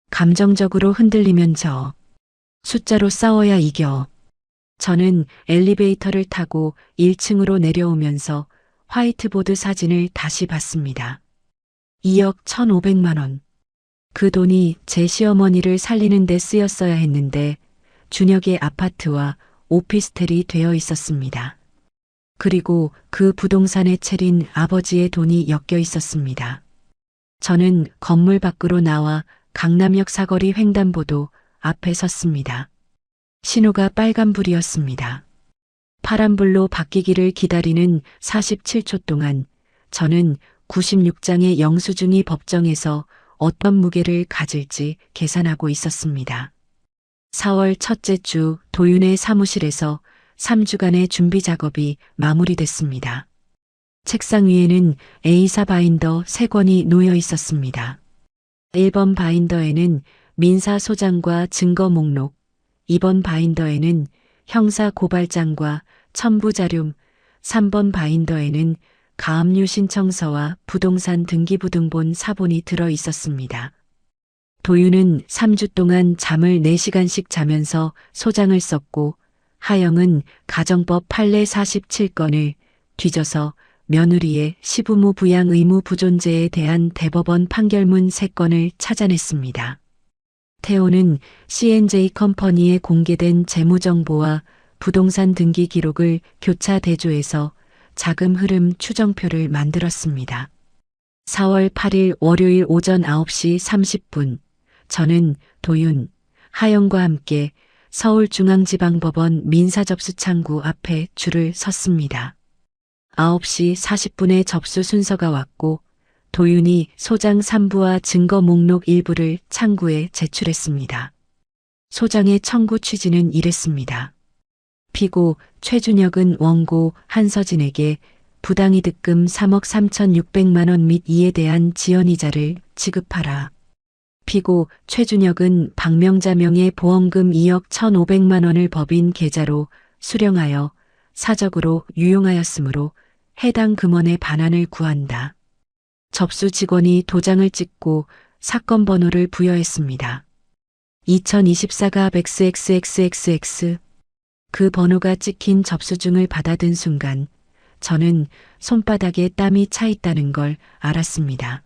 감정적으로 흔들리면 져. 숫자로 싸워야 이겨. 저는 엘리베이터를 타고 1층으로 내려오면서 화이트보드 사진을 다시 봤습니다. 2억 1,500만 원. 그 돈이 제 시어머니를 살리는 데 쓰였어야 했는데 준혁의 아파트와 오피스텔이 되어 있었습니다. 그리고 그 부동산에 채린 아버지의 돈이 엮여 있었습니다. 저는 건물 밖으로 나와 강남역 사거리 횡단보도 앞에 섰습니다. 신호가 빨간불이었습니다. 파란불로 바뀌기를 기다리는 47초 동안 저는 96장의 영수증이 법정에서 어떤 무게를 가질지 계산하고 있었습니다. 4월 첫째 주 도윤의 사무실에서 3주간의 준비 작업이 마무리됐습니다. 책상 위에는 A사 바인더 3권이 놓여 있었습니다. 1번 바인더에는 민사 소장과 증거 목록, 2번 바인더에는 형사 고발장과 첨부 자료, 3번 바인더에는 가압류 신청서와 부동산 등기부등본 사본이 들어 있었습니다. 도윤은 3주 동안 잠을 4시간씩 자면서 소장을 썼고 하영은 가정법 판례 47건을 뒤져서 며느리의 시부모 부양 의무 부존재에 대한 대법원 판결문 3건을 찾아냈습니다. 태호는 C&J 컴퍼니에 공개된 재무정보와 부동산 등기 기록을 교차 대조해서 자금 흐름 추정표를 만들었습니다. 4월 8일 월요일 오전 9시 30분 저는 도윤, 하영과 함께 서울중앙지방법원 민사접수창구 앞에 줄을 섰습니다. 9시 40분에 접수 순서가 왔고 도윤이 소장 3부와 증거 목록 일부를 창구에 제출했습니다. 소장의 청구 취지는 이랬습니다. 피고 최준혁은 원고 한서진에게 부당이득금 3억 3,600만 원 및 이에 대한 지연이자를 지급하라. 피고 최준혁은 박명자 명의 보험금 2억 1,500만 원을 법인 계좌로 수령하여 사적으로 유용하였으므로 해당 금원의 반환을 구한다. 접수 직원이 도장을 찍고 사건 번호를 부여했습니다. 2024갑 XXXXX 그 번호가 찍힌 접수증을 받아든 순간 저는 손바닥에 땀이 차 있다는 걸 알았습니다.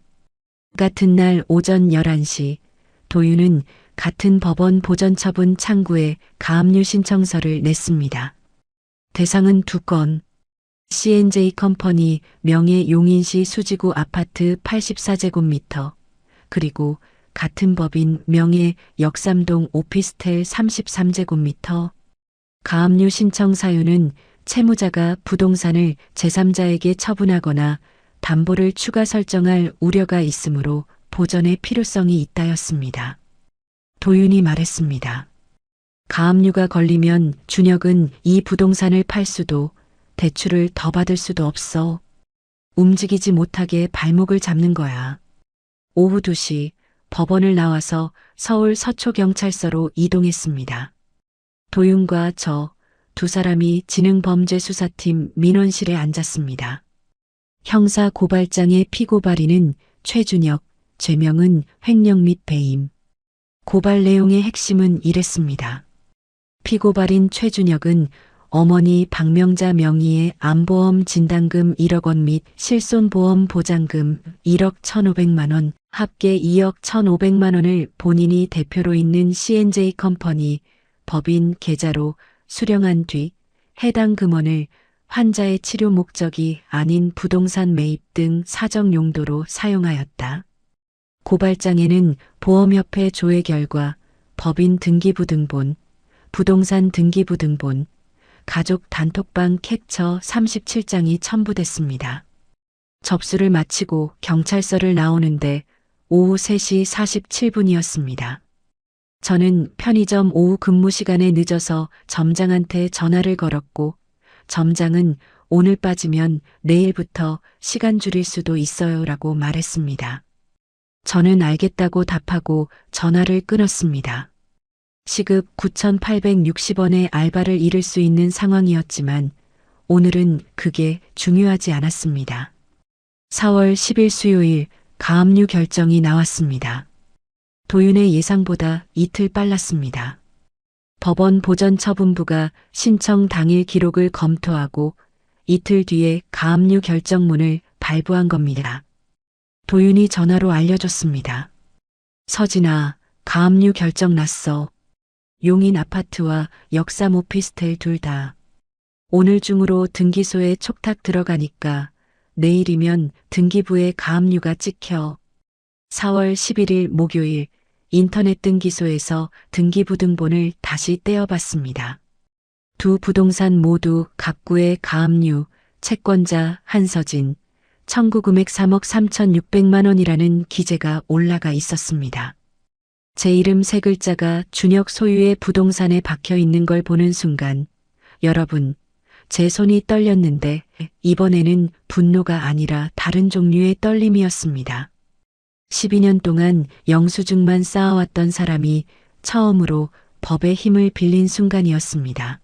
같은 날 오전 11시 도윤은 같은 법원 보전처분 창구에 가압류 신청서를 냈습니다. 대상은 2건, C&J 컴퍼니 명예 용인시 수지구 아파트 84제곱미터, 그리고 같은 법인 명예 역삼동 오피스텔 33제곱미터. 가압류 신청 사유는 채무자가 부동산을 제3자에게 처분하거나 담보를 추가 설정할 우려가 있으므로 보전의 필요성이 있다였습니다. 도윤이 말했습니다. 가압류가 걸리면 준혁은 이 부동산을 팔 수도 대출을 더 받을 수도 없어. 움직이지 못하게 발목을 잡는 거야. 오후 2시 법원을 나와서 서울 서초경찰서로 이동했습니다. 도윤과 저 두 사람이 지능범죄수사팀 민원실에 앉았습니다. 형사 고발장의 피고 발의는 최준혁, 죄명은 횡령 및 배임. 고발 내용의 핵심은 이랬습니다. 피고 발인 최준혁은 어머니 박명자 명의의 암보험 진단금 1억 원 및 실손보험 보장금 1억 1,500만 원, 합계 2억 1,500만 원을 본인이 대표로 있는 C&J 컴퍼니 법인 계좌로 수령한 뒤 해당 금원을 환자의 치료 목적이 아닌 부동산 매입 등 사적 용도로 사용하였다. 고발장에는 보험협회 조회 결과 법인 등기부등본, 부동산 등기부등본, 가족 단톡방 캡처 37장이 첨부됐습니다. 접수를 마치고 경찰서를 나오는데 오후 3시 47분이었습니다. 저는 편의점 오후 근무 시간에 늦어서 점장한테 전화를 걸었고 점장은 오늘 빠지면 내일부터 시간 줄일 수도 있어요 라고 말했습니다. 저는 알겠다고 답하고 전화를 끊었습니다. 시급 9,860원의 알바를 잃을 수 있는 상황이었지만 오늘은 그게 중요하지 않았습니다. 4월 10일 수요일 가압류 결정이 나왔습니다. 도윤의 예상보다 이틀 빨랐습니다. 법원 보전처분부가 신청 당일 기록을 검토하고 이틀 뒤에 가압류 결정문을 발부한 겁니다. 도윤이 전화로 알려줬습니다. 서진아, 가압류 결정 났어. 용인 아파트와 역삼 오피스텔 둘 다. 오늘 중으로 등기소에 촉탁 들어가니까 내일이면 등기부에 가압류가 찍혀. 4월 11일 목요일 인터넷 등기소에서 등기부등본을 다시 떼어봤습니다. 두 부동산 모두 갑구의 가압류, 채권자 한서진, 청구 금액 3억 3,600만 원이라는 기재가 올라가 있었습니다. 제 이름 세 글자가 준혁 소유의 부동산에 박혀 있는 걸 보는 순간, 여러분, 제 손이 떨렸는데 이번에는 분노가 아니라 다른 종류의 떨림이었습니다. 12년 동안 영수증만 쌓아왔던 사람이 처음으로 법의 힘을 빌린 순간이었습니다.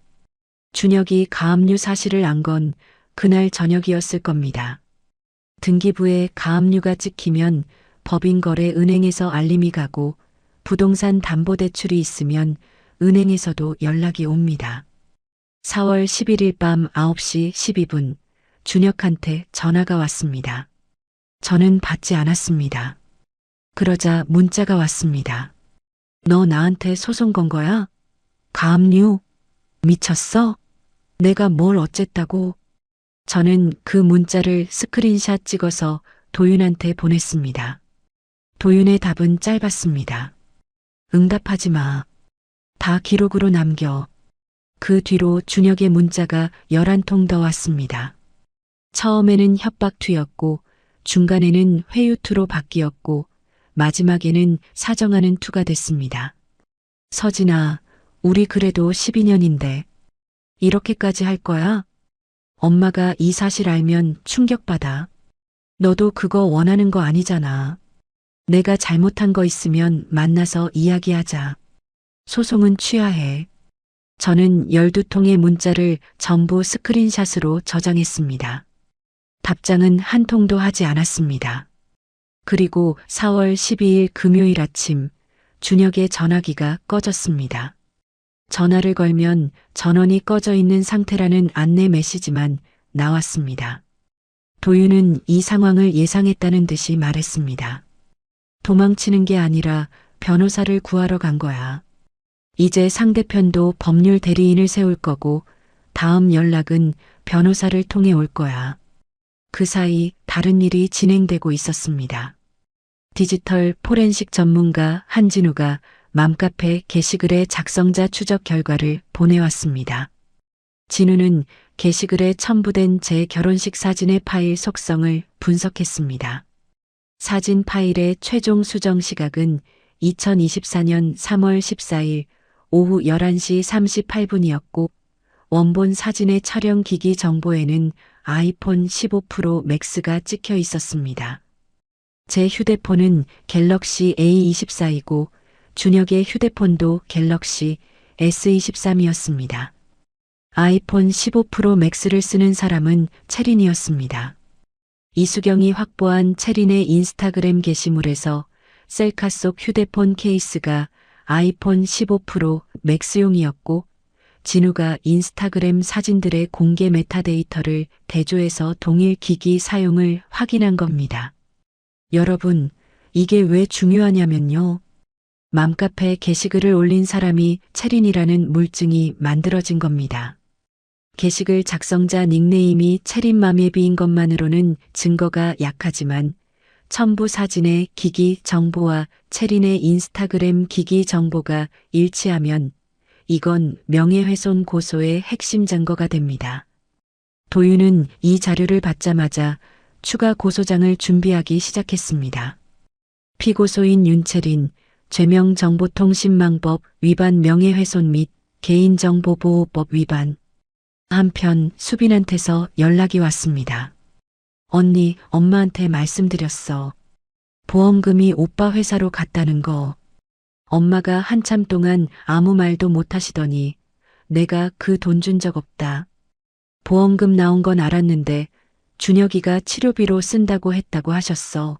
준혁이 가압류 사실을 안 건 그날 저녁이었을 겁니다. 등기부에 가압류가 찍히면 법인거래 은행에서 알림이 가고 부동산 담보대출이 있으면 은행에서도 연락이 옵니다. 4월 11일 밤 9시 12분 준혁한테 전화가 왔습니다. 저는 받지 않았습니다. 그러자 문자가 왔습니다. 너 나한테 소송 건 거야? 가압류? 미쳤어? 내가 뭘 어쨌다고? 저는 그 문자를 스크린샷 찍어서 도윤한테 보냈습니다. 도윤의 답은 짧았습니다. 응답하지 마. 다 기록으로 남겨. 그 뒤로 준혁의 문자가 11통 더 왔습니다. 처음에는 협박투였고 중간에는 회유투로 바뀌었고 마지막에는 사정하는 투가 됐습니다. 서진아, 우리 그래도 12년인데 이렇게까지 할 거야? 엄마가 이 사실 알면 충격받아. 너도 그거 원하는 거 아니잖아. 내가 잘못한 거 있으면 만나서 이야기하자. 소송은 취하해. 저는 12통의 문자를 전부 스크린샷으로 저장했습니다. 답장은 한 통도 하지 않았습니다. 그리고 4월 12일 금요일 아침 준혁의 전화기가 꺼졌습니다. 전화를 걸면 전원이 꺼져 있는 상태라는 안내 메시지만 나왔습니다. 도윤은 이 상황을 예상했다는 듯이 말했습니다. 도망치는 게 아니라 변호사를 구하러 간 거야. 이제 상대편도 법률 대리인을 세울 거고 다음 연락은 변호사를 통해 올 거야. 그 사이 다른 일이 진행되고 있었습니다. 디지털 포렌식 전문가 한진우가 맘카페 게시글의 작성자 추적 결과를 보내왔습니다. 진우는 게시글에 첨부된 제 결혼식 사진의 파일 속성을 분석했습니다. 사진 파일의 최종 수정 시각은 2024년 3월 14일 오후 11시 38분이었고 원본 사진의 촬영 기기 정보에는 아이폰 15 프로 맥스가 찍혀 있었습니다. 제 휴대폰은 갤럭시 A24이고 준혁의 휴대폰도 갤럭시 S23이었습니다. 아이폰 15 프로 맥스를 쓰는 사람은 채린이었습니다. 이수경이 확보한 채린의 인스타그램 게시물에서 셀카 속 휴대폰 케이스가 아이폰 15 프로 맥스용이었고 진우가 인스타그램 사진들의 공개 메타데이터를 대조해서 동일 기기 사용을 확인한 겁니다. 여러분, 이게 왜 중요하냐면요. 맘카페 게시글을 올린 사람이 채린이라는 물증이 만들어진 겁니다. 게시글 작성자 닉네임이 채린맘예비인 것만으로는 증거가 약하지만 첨부 사진의 기기 정보와 채린의 인스타그램 기기 정보가 일치하면 이건 명예훼손 고소의 핵심 증거가 됩니다. 도윤은 이 자료를 받자마자 추가 고소장을 준비하기 시작했습니다. 피고소인 윤채린, 죄명정보통신망법 위반 명예훼손 및 개인정보보호법 위반. 한편 수빈한테서 연락이 왔습니다. 언니, 엄마한테 말씀드렸어. 보험금이 오빠 회사로 갔다는 거. 엄마가 한참 동안 아무 말도 못 하시더니 내가 그 돈 준 적 없다. 보험금 나온 건 알았는데 준혁이가 치료비로 쓴다고 했다고 하셨어.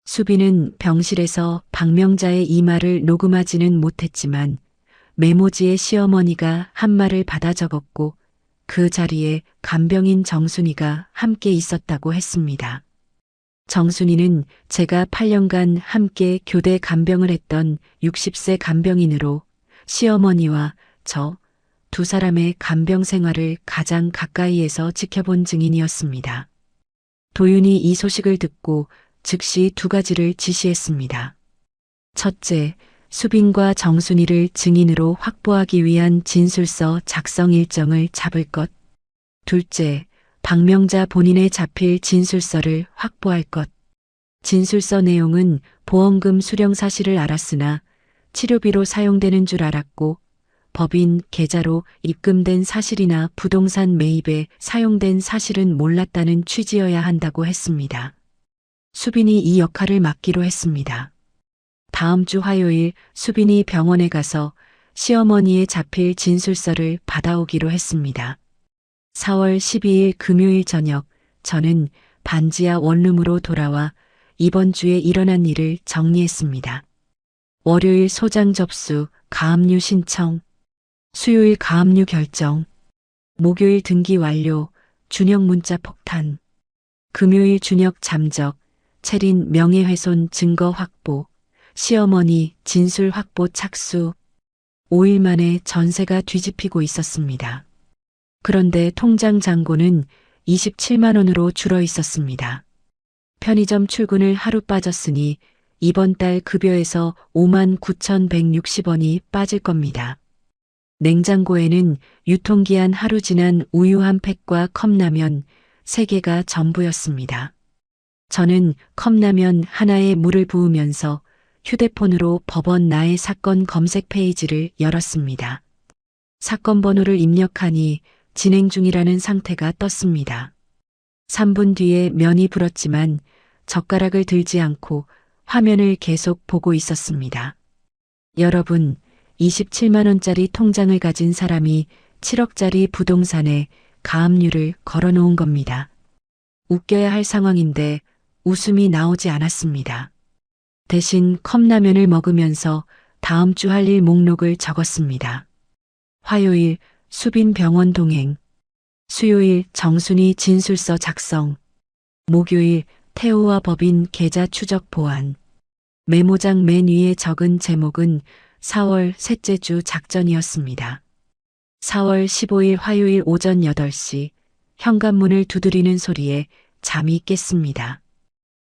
수빈은 병실에서 박명자의 이 말을 녹음하지는 못했지만 메모지에 시어머니가 한 말을 받아 적었고 그 자리에 간병인 정순이가 함께 있었다고 했습니다. 정순이는 제가 8년간 함께 교대 간병을 했던 60세 간병인으로 시어머니와 저 두 사람의 간병 생활을 가장 가까이에서 지켜본 증인이었습니다. 도윤이 이 소식을 듣고 즉시 두 가지를 지시했습니다. 첫째, 수빈과 정순이를 증인으로 확보하기 위한 진술서 작성 일정을 잡을 것. 둘째, 박명자 본인의 잡힐 진술서를 확보할 것. 진술서 내용은 보험금 수령 사실을 알았으나 치료비로 사용되는 줄 알았고 법인 계좌로 입금된 사실이나 부동산 매입에 사용된 사실은 몰랐다는 취지여야 한다고 했습니다. 수빈이 이 역할을 맡기로 했습니다. 다음 주 화요일 수빈이 병원에 가서 시어머니의 잡힐 진술서를 받아오기로 했습니다. 4월 12일 금요일 저녁 저는 반지하 원룸으로 돌아와 이번 주에 일어난 일을 정리했습니다. 월요일 소장 접수, 가압류 신청, 수요일 가압류 결정, 목요일 등기 완료, 준혁 문자 폭탄, 금요일 준혁 잠적, 채린 명예훼손 증거 확보, 시어머니 진술 확보 착수. 5일 만에 전세가 뒤집히고 있었습니다. 그런데 통장 잔고는 27만 원으로 줄어 있었습니다. 편의점 출근을 하루 빠졌으니 이번 달 급여에서 5만 9,160원이 빠질 겁니다. 냉장고에는 유통기한 하루 지난 우유 한 팩과 컵라면 3개가 전부였습니다. 저는 컵라면 하나에 물을 부으면서 휴대폰으로 법원 나의 사건 검색 페이지를 열었습니다. 사건 번호를 입력하니 진행 중이라는 상태가 떴습니다. 3분 뒤에 면이 불었지만 젓가락을 들지 않고 화면을 계속 보고 있었습니다. 여러분, 27만 원짜리 통장을 가진 사람이 7억짜리 부동산에 가압류를 걸어놓은 겁니다. 웃겨야 할 상황인데 웃음이 나오지 않았습니다. 대신 컵라면을 먹으면서 다음 주 할 일 목록을 적었습니다. 화요일 수빈 병원 동행, 수요일 정순이 진술서 작성, 목요일 태호와 법인 계좌 추적 보안. 메모장 맨 위에 적은 제목은 4월 셋째 주 작전이었습니다. 4월 15일 화요일 오전 8시 현관문을 두드리는 소리에 잠이 깼습니다.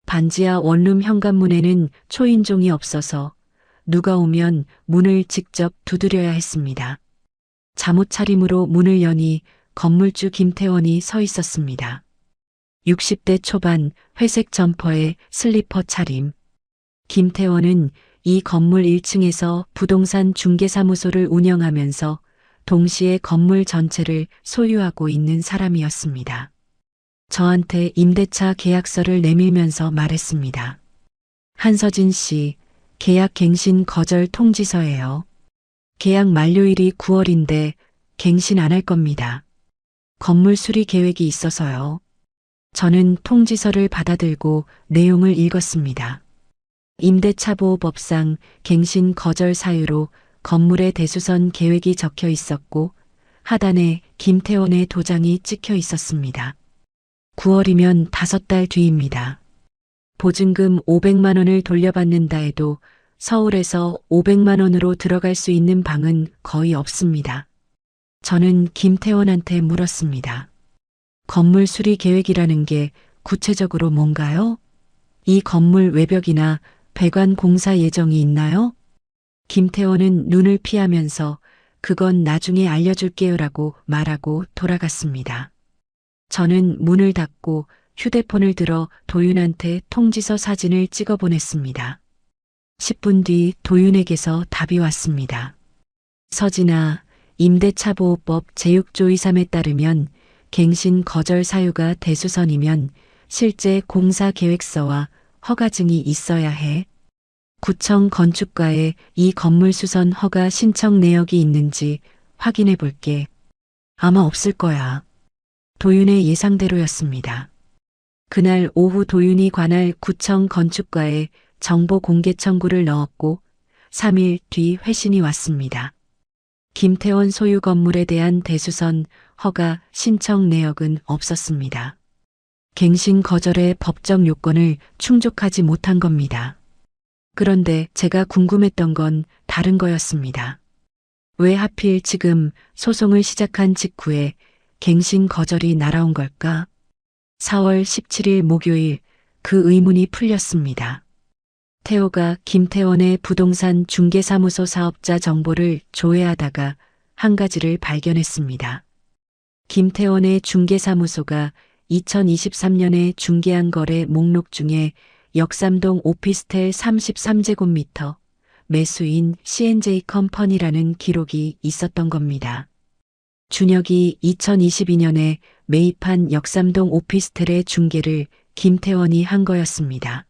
반지하 원룸 현관문에는 초인종이 없어서 누가 오면 문을 직접 두드려야 했습니다. 잠옷 차림으로 문을 여니 건물주 김태원이 서 있었습니다. 60대 초반 회색 점퍼에 슬리퍼 차림. 김태원은 이 건물 1층에서 부동산 중개사무소를 운영하면서 동시에 건물 전체를 소유하고 있는 사람이었습니다. 저한테 임대차 계약서를 내밀면서 말했습니다. 한서진 씨, 계약 갱신 거절 통지서예요. 계약 만료일이 9월인데 갱신 안 할 겁니다. 건물 수리 계획이 있어서요. 저는 통지서를 받아들고 내용을 읽었습니다. 임대차보호법상 갱신 거절 사유로 건물의 대수선 계획이 적혀 있었고 하단에 김태원의 도장이 찍혀 있었습니다. 9월이면 5달 뒤입니다. 보증금 500만 원을 돌려받는다 해도 서울에서 500만 원으로 들어갈 수 있는 방은 거의 없습니다. 저는 김태원한테 물었습니다. 건물 수리 계획이라는 게 구체적으로 뭔가요? 이 건물 외벽이나 배관 공사 예정이 있나요? 김태원은 눈을 피하면서 그건 나중에 알려줄게요라고 말하고 돌아갔습니다. 저는 문을 닫고 휴대폰을 들어 도윤한테 통지서 사진을 찍어 보냈습니다. 10분 뒤 도윤에게서 답이 왔습니다. 서진아, 임대차보호법 제6조 23에 따르면 갱신 거절 사유가 대수선이면 실제 공사 계획서와 허가증이 있어야 해. 구청 건축과에 이 건물 수선 허가 신청 내역이 있는지 확인해 볼게. 아마 없을 거야. 도윤의 예상대로였습니다. 그날 오후 도윤이 관할 구청 건축과에 정보 공개 청구를 넣었고 3일 뒤 회신이 왔습니다. 김태원 소유 건물에 대한 대수선 허가 신청 내역은 없었습니다. 갱신 거절의 법적 요건을 충족하지 못한 겁니다. 그런데 제가 궁금했던 건 다른 거였습니다. 왜 하필 지금 소송을 시작한 직후에 갱신 거절이 날아온 걸까? 4월 17일 목요일 그 의문이 풀렸습니다. 태호가 김태원의 부동산 중개사무소 사업자 정보를 조회하다가 한 가지를 발견했습니다. 김태원의 중개사무소가 2023년에 중개한 거래 목록 중에 역삼동 오피스텔 33제곱미터 매수인 C&J 컴퍼니라는 기록이 있었던 겁니다. 준혁이 2022년에 매입한 역삼동 오피스텔의 중개를 김태원이 한 거였습니다.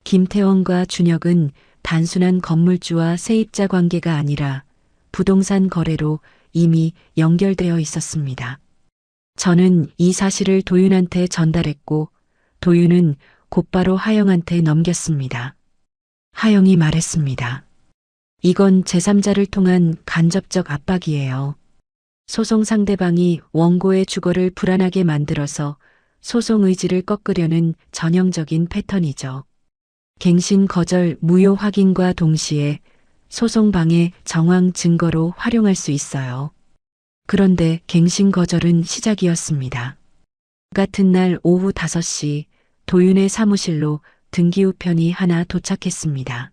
김태원과 준혁은 단순한 건물주와 세입자 관계가 아니라 부동산 거래로 이미 연결되어 있었습니다. 저는 이 사실을 도윤한테 전달했고 도윤은 곧바로 하영한테 넘겼습니다. 하영이 말했습니다. 이건 제3자를 통한 간접적 압박이에요. 소송 상대방이 원고의 주거를 불안하게 만들어서 소송 의지를 꺾으려는 전형적인 패턴이죠. 갱신 거절 무효 확인과 동시에 소송 방해 정황 증거로 활용할 수 있어요. 그런데 갱신 거절은 시작이었습니다. 같은 날 오후 5시 도윤의 사무실로 등기우편이 하나 도착했습니다.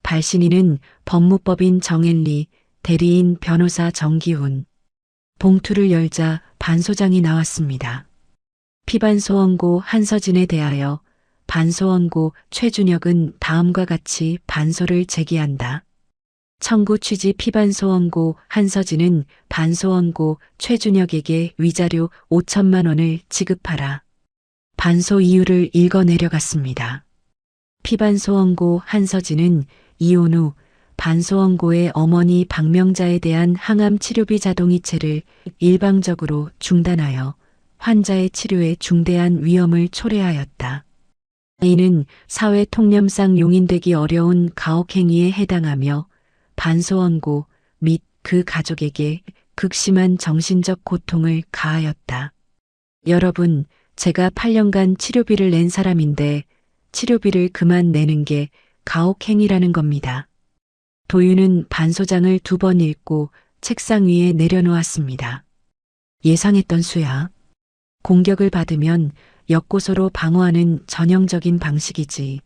발신인은 법무법인 정앤리, 대리인 변호사 정기훈. 봉투를 열자 반소장이 나왔습니다. 피반소원고 한서진에 대하여 반소원고 최준혁은 다음과 같이 반소를 제기한다. 청구 취지 피반소원고 한서진은 반소원고 최준혁에게 위자료 5천만 원을 지급하라. 반소 이유를 읽어 내려갔습니다. 피반소원고 한서진은 이혼 후 반소원고의 어머니 박명자에 대한 항암 치료비 자동이체를 일방적으로 중단하여 환자의 치료에 중대한 위험을 초래하였다. 이는 사회 통념상 용인되기 어려운 가혹행위에 해당하며 반소원고 및 그 가족에게 극심한 정신적 고통을 가하였다. 여러분, 제가 8년간 치료비를 낸 사람인데 치료비를 그만 내는 게 가혹행위라는 겁니다. 도윤은 반소장을 2번 읽고 책상 위에 내려놓았습니다. 예상했던 수야. 공격을 받으면 역고소로 방어하는 전형적인 방식이지.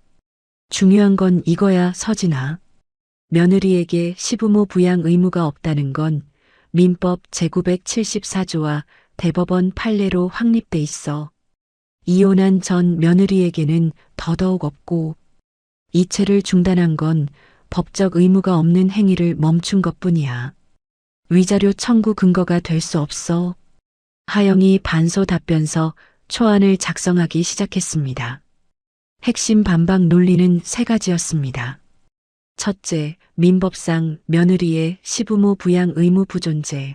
중요한 건 이거야, 서진아. 며느리에게 시부모 부양 의무가 없다는 건 민법 제974조와 대법원 판례로 확립돼 있어. 이혼한 전 며느리에게는 더더욱 없고, 이체를 중단한 건 법적 의무가 없는 행위를 멈춘 것뿐이야. 위자료 청구 근거가 될 수 없어. 하영이 반소 답변서 초안을 작성하기 시작했습니다. 핵심 반박 논리는 3가지였습니다. 첫째, 민법상 며느리의 시부모 부양 의무 부존재.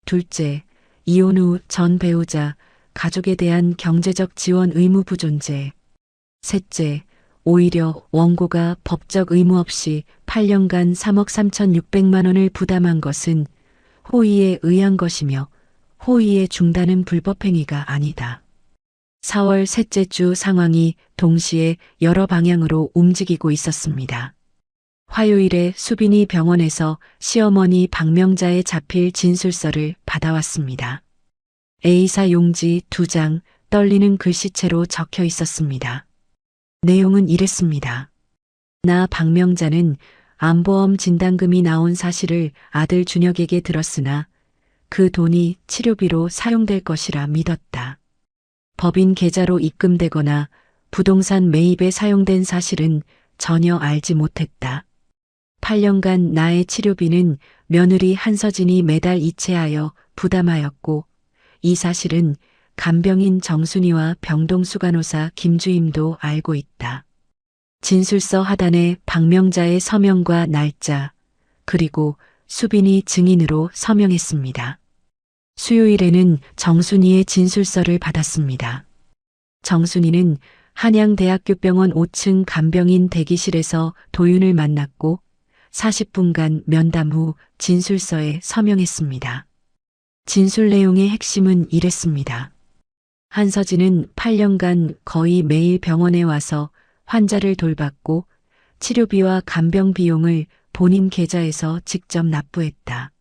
둘째, 이혼 후 전 배우자, 가족에 대한 경제적 지원 의무 부존재. 셋째, 오히려 원고가 법적 의무 없이 8년간 3억 3,600만 원을 부담한 것은 호의에 의한 것이며 호의의 중단은 불법행위가 아니다. 4월 셋째 주 상황이 동시에 여러 방향으로 움직이고 있었습니다. 화요일에 수빈이 병원에서 시어머니 박명자의 자필 진술서를 받아왔습니다. A사 용지 2장, 떨리는 글씨체로 적혀 있었습니다. 내용은 이랬습니다. 나 박명자는 암보험 진단금이 나온 사실을 아들 준혁에게 들었으나 그 돈이 치료비로 사용될 것이라 믿었다. 법인 계좌로 입금되거나 부동산 매입에 사용된 사실은 전혀 알지 못했다. 8년간 나의 치료비는 며느리 한서진이 매달 이체하여 부담하였고 이 사실은 간병인 정순이와 병동수간호사 김주임도 알고 있다. 진술서 하단에 박명자의 서명과 날짜, 그리고 수빈이 증인으로 서명했습니다. 수요일에는 정순이의 진술서를 받았습니다. 정순이는 한양대학교병원 5층 간병인 대기실에서 도윤을 만났고 40분간 면담 후 진술서에 서명했습니다. 진술 내용의 핵심은 이랬습니다. 한서진은 8년간 거의 매일 병원에 와서 환자를 돌봤고 치료비와 간병 비용을 본인 계좌에서 직접 납부했다.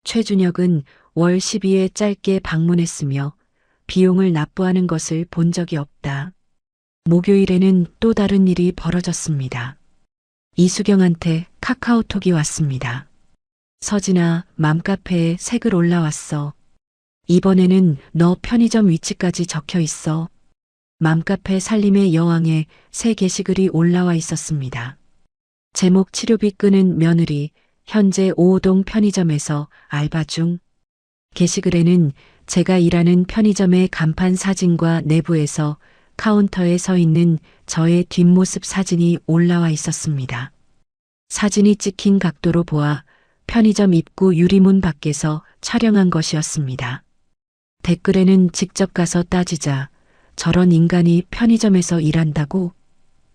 최준혁은 월 12회 짧게 방문했으며 비용을 납부하는 것을 본 적이 없다. 목요일에는 또 다른 일이 벌어졌습니다. 이수경한테 카카오톡이 왔습니다. 서진아, 맘카페에 새 글 올라왔어. 이번에는 너 편의점 위치까지 적혀 있어. 맘카페 살림의 여왕에 새 게시글이 올라와 있었습니다. 제목 치료비 끄는 며느리, 현재 5호동 편의점에서 알바 중. 게시글에는 제가 일하는 편의점의 간판 사진과 내부에서 카운터에 서 있는 저의 뒷모습 사진이 올라와 있었습니다. 사진이 찍힌 각도로 보아 편의점 입구 유리문 밖에서 촬영한 것이었습니다. 댓글에는 직접 가서 따지자 저런 인간이 편의점에서 일한다고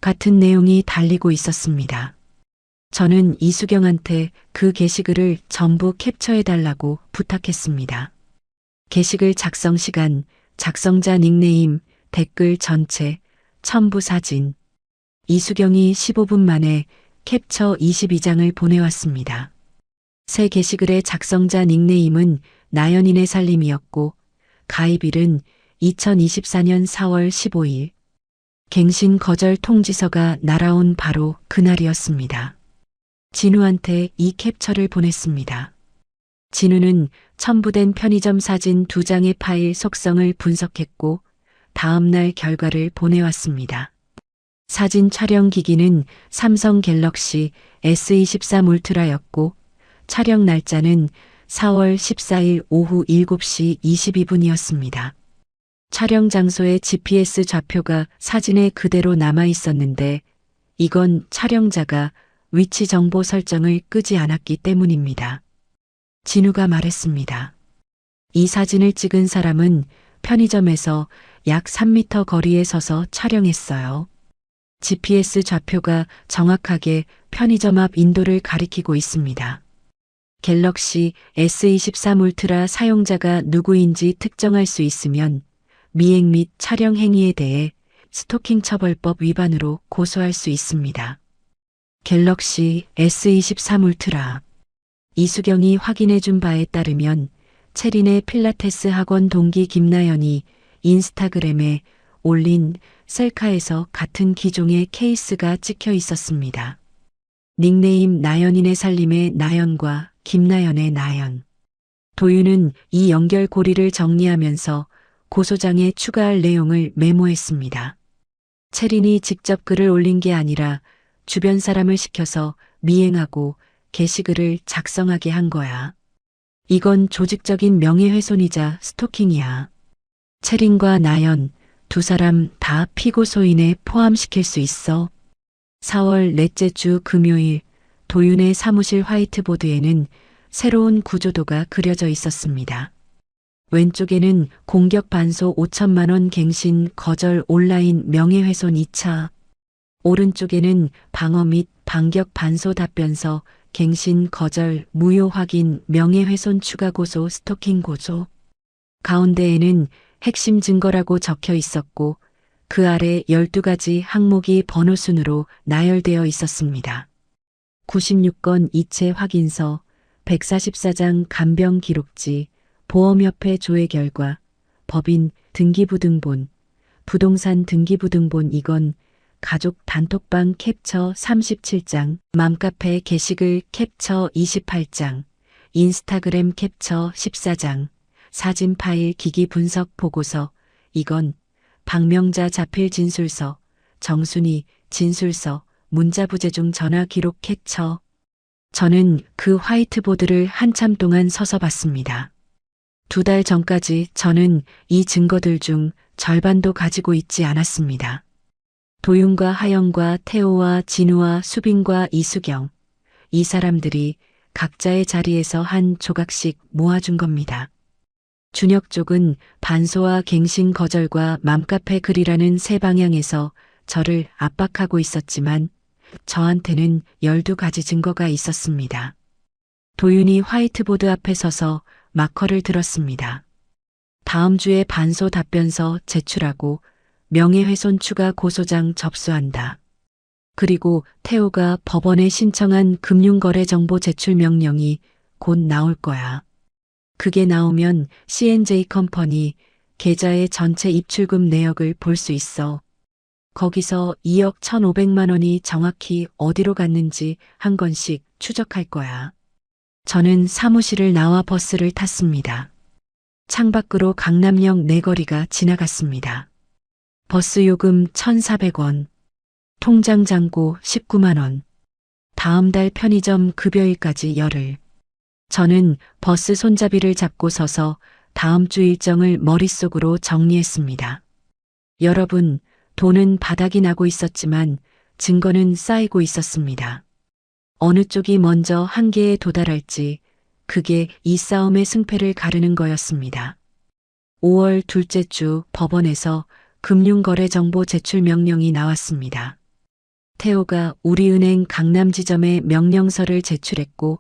같은 내용이 달리고 있었습니다. 저는 이수경한테 그 게시글을 전부 캡처해달라고 부탁했습니다. 게시글 작성 시간, 작성자 닉네임, 댓글 전체, 첨부 사진. 이수경이 15분 만에 캡처 22장을 보내왔습니다. 새 게시글의 작성자 닉네임은 나연인의 살림이었고 가입일은 2024년 4월 15일. 갱신 거절 통지서가 날아온 바로 그날이었습니다. 진우한테 이 캡처를 보냈습니다. 진우는 첨부된 편의점 사진 2장의 파일 속성을 분석했고 다음날 결과를 보내왔습니다. 사진 촬영 기기는 삼성 갤럭시 S24 울트라였고 촬영 날짜는 4월 14일 오후 7시 22분이었습니다. 촬영 장소의 GPS 좌표가 사진에 그대로 남아 있었는데 이건 촬영자가 위치 정보 설정을 끄지 않았기 때문입니다. 진우가 말했습니다. 이 사진을 찍은 사람은 편의점에서 약 3m 거리에 서서 촬영했어요. GPS 좌표가 정확하게 편의점 앞 인도를 가리키고 있습니다. 갤럭시 S23 울트라 사용자가 누구인지 특정할 수 있으면 미행 및 촬영 행위에 대해 스토킹 처벌법 위반으로 고소할 수 있습니다. 갤럭시 S23 울트라. 이수경이 확인해준 바에 따르면 체린의 필라테스 학원 동기 김나연이 인스타그램에 올린 셀카에서 같은 기종의 케이스가 찍혀 있었습니다. 닉네임 나연인의 살림의 나연과 김나연의 나연. 도윤은 이 연결고리를 정리하면서 고소장에 추가할 내용을 메모했습니다. 체린이 직접 글을 올린 게 아니라 주변 사람을 시켜서 미행하고 게시글을 작성하게 한 거야. 이건 조직적인 명예훼손이자 스토킹이야. 체린과 나연 두 사람 다 피고소인에 포함시킬 수 있어. 4월 넷째 주 금요일 도윤의 사무실 화이트보드에는 새로운 구조도가 그려져 있었습니다. 왼쪽에는 공격 반소 5천만 원 갱신 거절 온라인 명예훼손 2차. 오른쪽에는 방어 및 반격 반소 답변서 갱신 거절 무효 확인 명예훼손 추가 고소 스토킹 고소. 가운데에는 핵심 증거라고 적혀 있었고 그 아래 12가지 항목이 번호 순으로 나열되어 있었습니다. 96건 이체 확인서, 144장 간병 기록지, 보험협회 조회 결과, 법인 등기부등본, 부동산 등기부등본 이건 가족 단톡방 캡처 37장, 맘카페 게시글 캡처 28장, 인스타그램 캡처 14장, 사진 파일 기기 분석 보고서, 이건 박명자 자필 진술서, 정순이 진술서, 문자부재 중 전화 기록 캡처. 저는 그 화이트보드를 한참 동안 서서 봤습니다. 2달 전까지 저는 이 증거들 중 절반도 가지고 있지 않았습니다. 도윤과 하영과 태호와 진우와 수빈과 이수경, 이 사람들이 각자의 자리에서 한 조각씩 모아준 겁니다. 준혁 쪽은 반소와 갱신 거절과 맘카페 글이라는 세 방향에서 저를 압박하고 있었지만 저한테는 12가지 증거가 있었습니다. 도윤이 화이트보드 앞에 서서 마커를 들었습니다. 다음 주에 반소 답변서 제출하고 명예훼손 추가 고소장 접수한다. 그리고 태호가 법원에 신청한 금융거래정보 제출 명령이 곧 나올 거야. 그게 나오면 C&J 컴퍼니 계좌의 전체 입출금 내역을 볼 수 있어. 거기서 2억 1,500만 원이 정확히 어디로 갔는지 한 건씩 추적할 거야. 저는 사무실을 나와 버스를 탔습니다. 창밖으로 강남역 내거리가 지나갔습니다. 버스 요금 1,400원, 통장 잔고 19만 원, 다음 달 편의점 급여일까지 열흘. 저는 버스 손잡이를 잡고 서서 다음 주 일정을 머릿속으로 정리했습니다. 여러분, 돈은 바닥이 나고 있었지만 증거는 쌓이고 있었습니다. 어느 쪽이 먼저 한계에 도달할지 그게 이 싸움의 승패를 가르는 거였습니다. 5월 둘째 주 법원에서 금융거래정보 제출 명령이 나왔습니다. 태호가 우리은행 강남지점에 명령서를 제출했고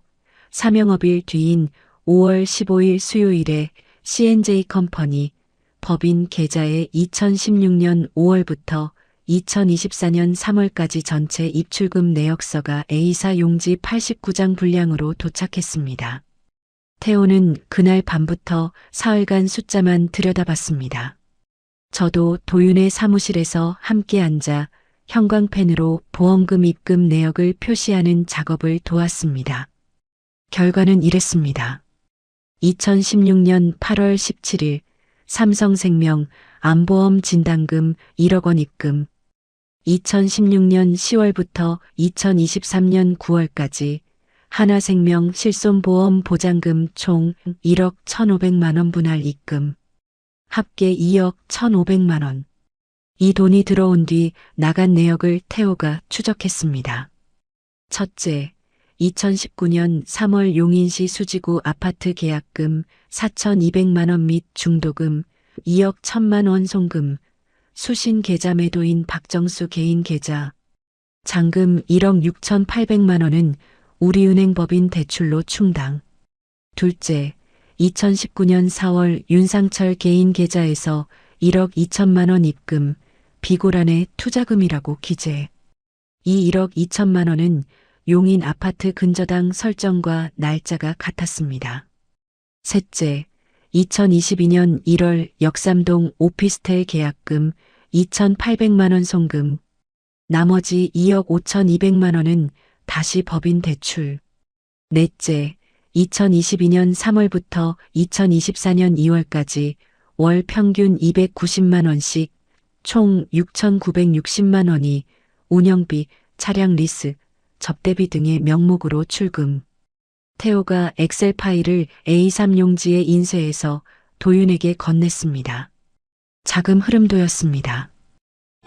사명업일 뒤인 5월 15일 수요일에 C&J 컴퍼니 법인 계좌에 2016년 5월부터 2024년 3월까지 전체 입출금 내역서가 A사 용지 89장 분량으로 도착했습니다. 태호는 그날 밤부터 사흘간 숫자만 들여다봤습니다. 저도 도윤의 사무실에서 함께 앉아 형광펜으로 보험금 입금 내역을 표시하는 작업을 도왔습니다. 결과는 이랬습니다. 2016년 8월 17일 삼성생명 암보험 진단금 1억 원 입금, 2016년 10월부터 2023년 9월까지 하나생명 실손보험 보장금 총 1억 1,500만 원 분할 입금, 합계 2억 1,500만 원. 이 돈이 들어온 뒤 나간 내역을 태호가 추적했습니다. 첫째, 2019년 3월 용인시 수지구 아파트 계약금 4,200만 원 및 중도금 2억 1,000만 원 송금, 수신 계좌 매도인 박정수 개인 계좌, 잔금 1억 6,800만 원은 우리은행 법인 대출로 충당. 둘째, 2019년 4월 윤상철 개인 계좌에서 1억 2천만 원 입금, 비고란의 투자금이라고 기재. 이 1억 2천만 원은 용인 아파트 근저당 설정과 날짜가 같았습니다. 셋째, 2022년 1월 역삼동 오피스텔 계약금 2,800만 원 송금, 나머지 2억 5,200만 원은 다시 법인 대출. 넷째, 2022년 3월부터 2024년 2월까지 월 평균 290만 원씩 총 6,960만 원이 운영비, 차량 리스, 접대비 등의 명목으로 출금. 태호가 엑셀 파일을 A3 용지에 인쇄해서 도윤에게 건넸습니다. 자금 흐름도였습니다.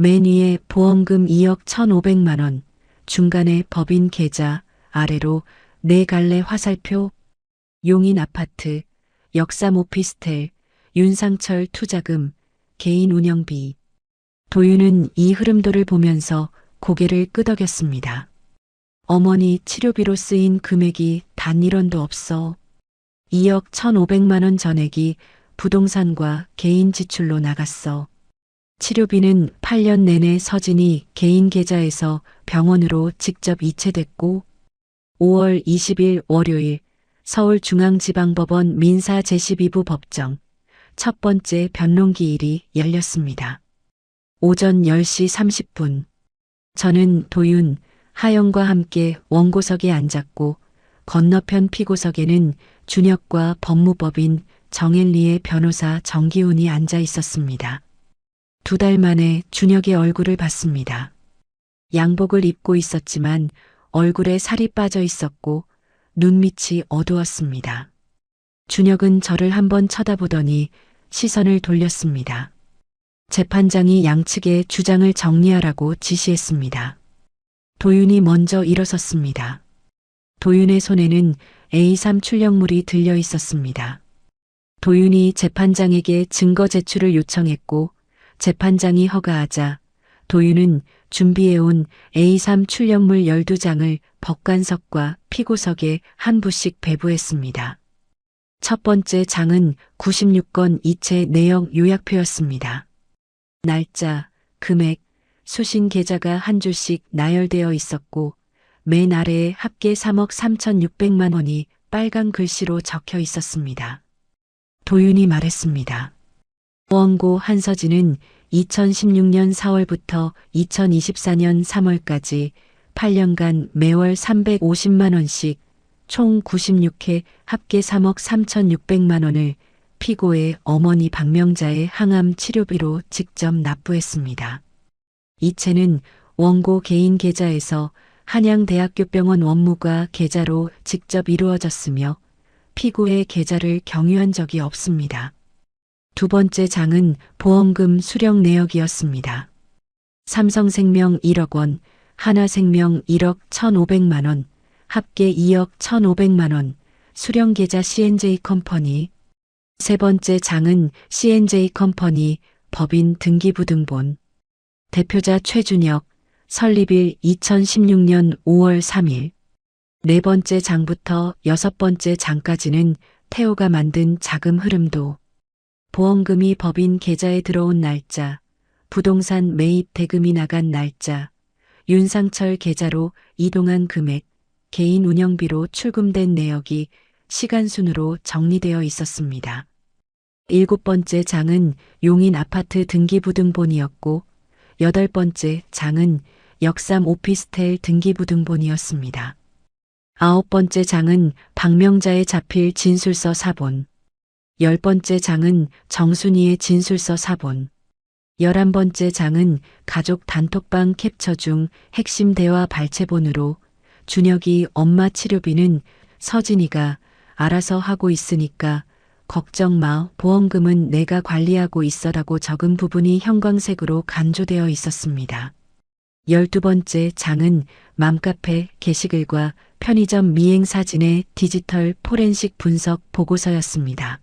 맨 위에 보험금 2억 1,500만 원, 중간에 법인 계좌, 아래로 네 갈래 화살표, 용인 아파트, 역삼 오피스텔, 윤상철 투자금, 개인 운영비. 도윤은 이 흐름도를 보면서 고개를 끄덕였습니다. 어머니 치료비로 쓰인 금액이 단 1원도 없어. 2억 1,500만 원 전액이 부동산과 개인 지출로 나갔어. 치료비는 8년 내내 서진이 개인 계좌에서 병원으로 직접 이체됐고 5월 20일 월요일 서울중앙지방법원 민사 제12부 법정 첫 번째 변론기일이 열렸습니다. 오전 10시 30분 저는 도윤, 하영과 함께 원고석에 앉았고 건너편 피고석에는 준혁과 법무법인 정엘리의 변호사 정기훈이 앉아 있었습니다. 2달 만에 준혁의 얼굴을 봤습니다. 양복을 입고 있었지만 얼굴에 살이 빠져 있었고 눈밑이 어두웠습니다. 준혁은 저를 한번 쳐다보더니 시선을 돌렸습니다. 재판장이 양측의 주장을 정리하라고 지시했습니다. 도윤이 먼저 일어섰습니다. 도윤의 손에는 A3 출력물이 들려 있었습니다. 도윤이 재판장에게 증거 제출을 요청했고 재판장이 허가하자 도윤은 준비해온 A3 출력물 12장을 법관석과 피고석에 한 부씩 배부했습니다. 첫 번째 장은 96건 이체 내역 요약표였습니다. 날짜, 금액, 수신 계좌가 한 줄씩 나열되어 있었고 맨 아래에 합계 3억 3,600만 원이 빨간 글씨로 적혀 있었습니다. 도윤이 말했습니다. 원고 한서진은 2016년 4월부터 2024년 3월까지 8년간 매월 350만 원씩 총 96회 합계 3억 3,600만 원을 피고의 어머니 박명자의 항암 치료비로 직접 납부했습니다. 이체는 원고 개인 계좌에서 한양대학교병원 원무과 계좌로 직접 이루어졌으며 피고의 계좌를 경유한 적이 없습니다. 두 번째 장은 보험금 수령 내역이었습니다. 삼성생명 1억 원, 하나생명 1억 1,500만 원, 합계 2억 1,500만 원, 수령계좌 C&J 컴퍼니. 세 번째 장은 C&J 컴퍼니 법인 등기부등본. 대표자 최준혁, 설립일 2016년 5월 3일. 네 번째 장부터 여섯 번째 장까지는 태호가 만든 자금 흐름도, 보험금이 법인 계좌에 들어온 날짜, 부동산 매입 대금이 나간 날짜, 윤상철 계좌로 이동한 금액, 개인 운영비로 출금된 내역이 시간순으로 정리되어 있었습니다. 일곱 번째 장은 용인 아파트 등기부등본이었고 여덟 번째 장은 역삼 오피스텔 등기부등본이었습니다. 아홉 번째 장은 박명자의 자필 진술서 사본, 열 번째 장은 정순이의 진술서 사본, 11번째 장은 가족 단톡방 캡처 중 핵심 대화 발췌본으로 준혁이 엄마 치료비는 서진이가 알아서 하고 있으니까 걱정 마, 보험금은 내가 관리하고 있어라고 적은 부분이 형광색으로 간조되어 있었습니다. 12번째 장은 맘카페 게시글과 편의점 미행 사진의 디지털 포렌식 분석 보고서였습니다.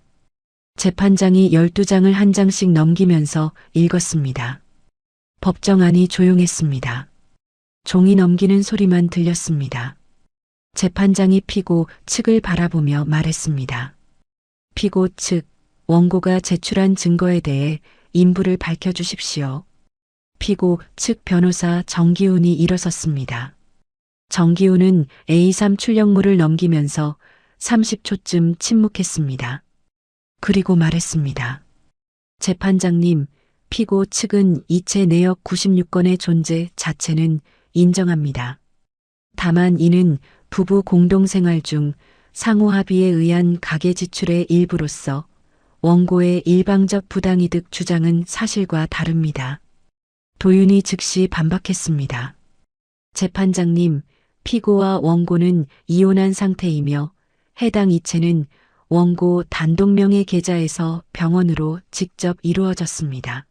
재판장이 12장을 한 장씩 넘기면서 읽었습니다. 법정안이 조용했습니다. 종이 넘기는 소리만 들렸습니다. 재판장이 피고 측을 바라보며 말했습니다. 피고 측, 원고가 제출한 증거에 대해 인부를 밝혀주십시오. 피고 측 변호사 정기훈이 일어섰습니다. 정기훈은 A3 출력물을 넘기면서 30초쯤 침묵했습니다. 그리고 말했습니다. 재판장님, 피고 측은 이체 내역 96건의 존재 자체는 인정합니다. 다만 이는 부부 공동생활 중 상호 합의에 의한 가계 지출의 일부로서 원고의 일방적 부당이득 주장은 사실과 다릅니다. 도윤이 즉시 반박했습니다. 재판장님, 피고와 원고는 이혼한 상태이며 해당 이체는 원고 단독명의 계좌에서 병원으로 직접 이루어졌습니다.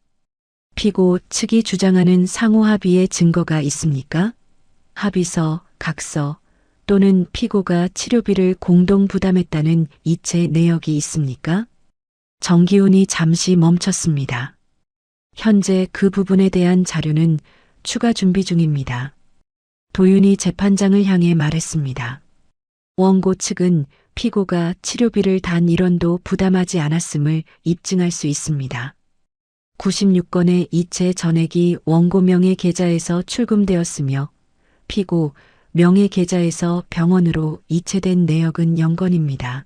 피고 측이 주장하는 상호 합의의 증거가 있습니까? 합의서, 각서 또는 피고가 치료비를 공동 부담했다는 이체 내역이 있습니까? 정기훈이 잠시 멈췄습니다. 현재 그 부분에 대한 자료는 추가 준비 중입니다. 도윤이 재판장을 향해 말했습니다. 원고 측은 피고가 치료비를 단 1원도 부담하지 않았음을 입증할 수 있습니다. 96건의 이체 전액이 원고 명의 계좌에서 출금되었으며 피고 명의 계좌에서 병원으로 이체된 내역은 0건입니다.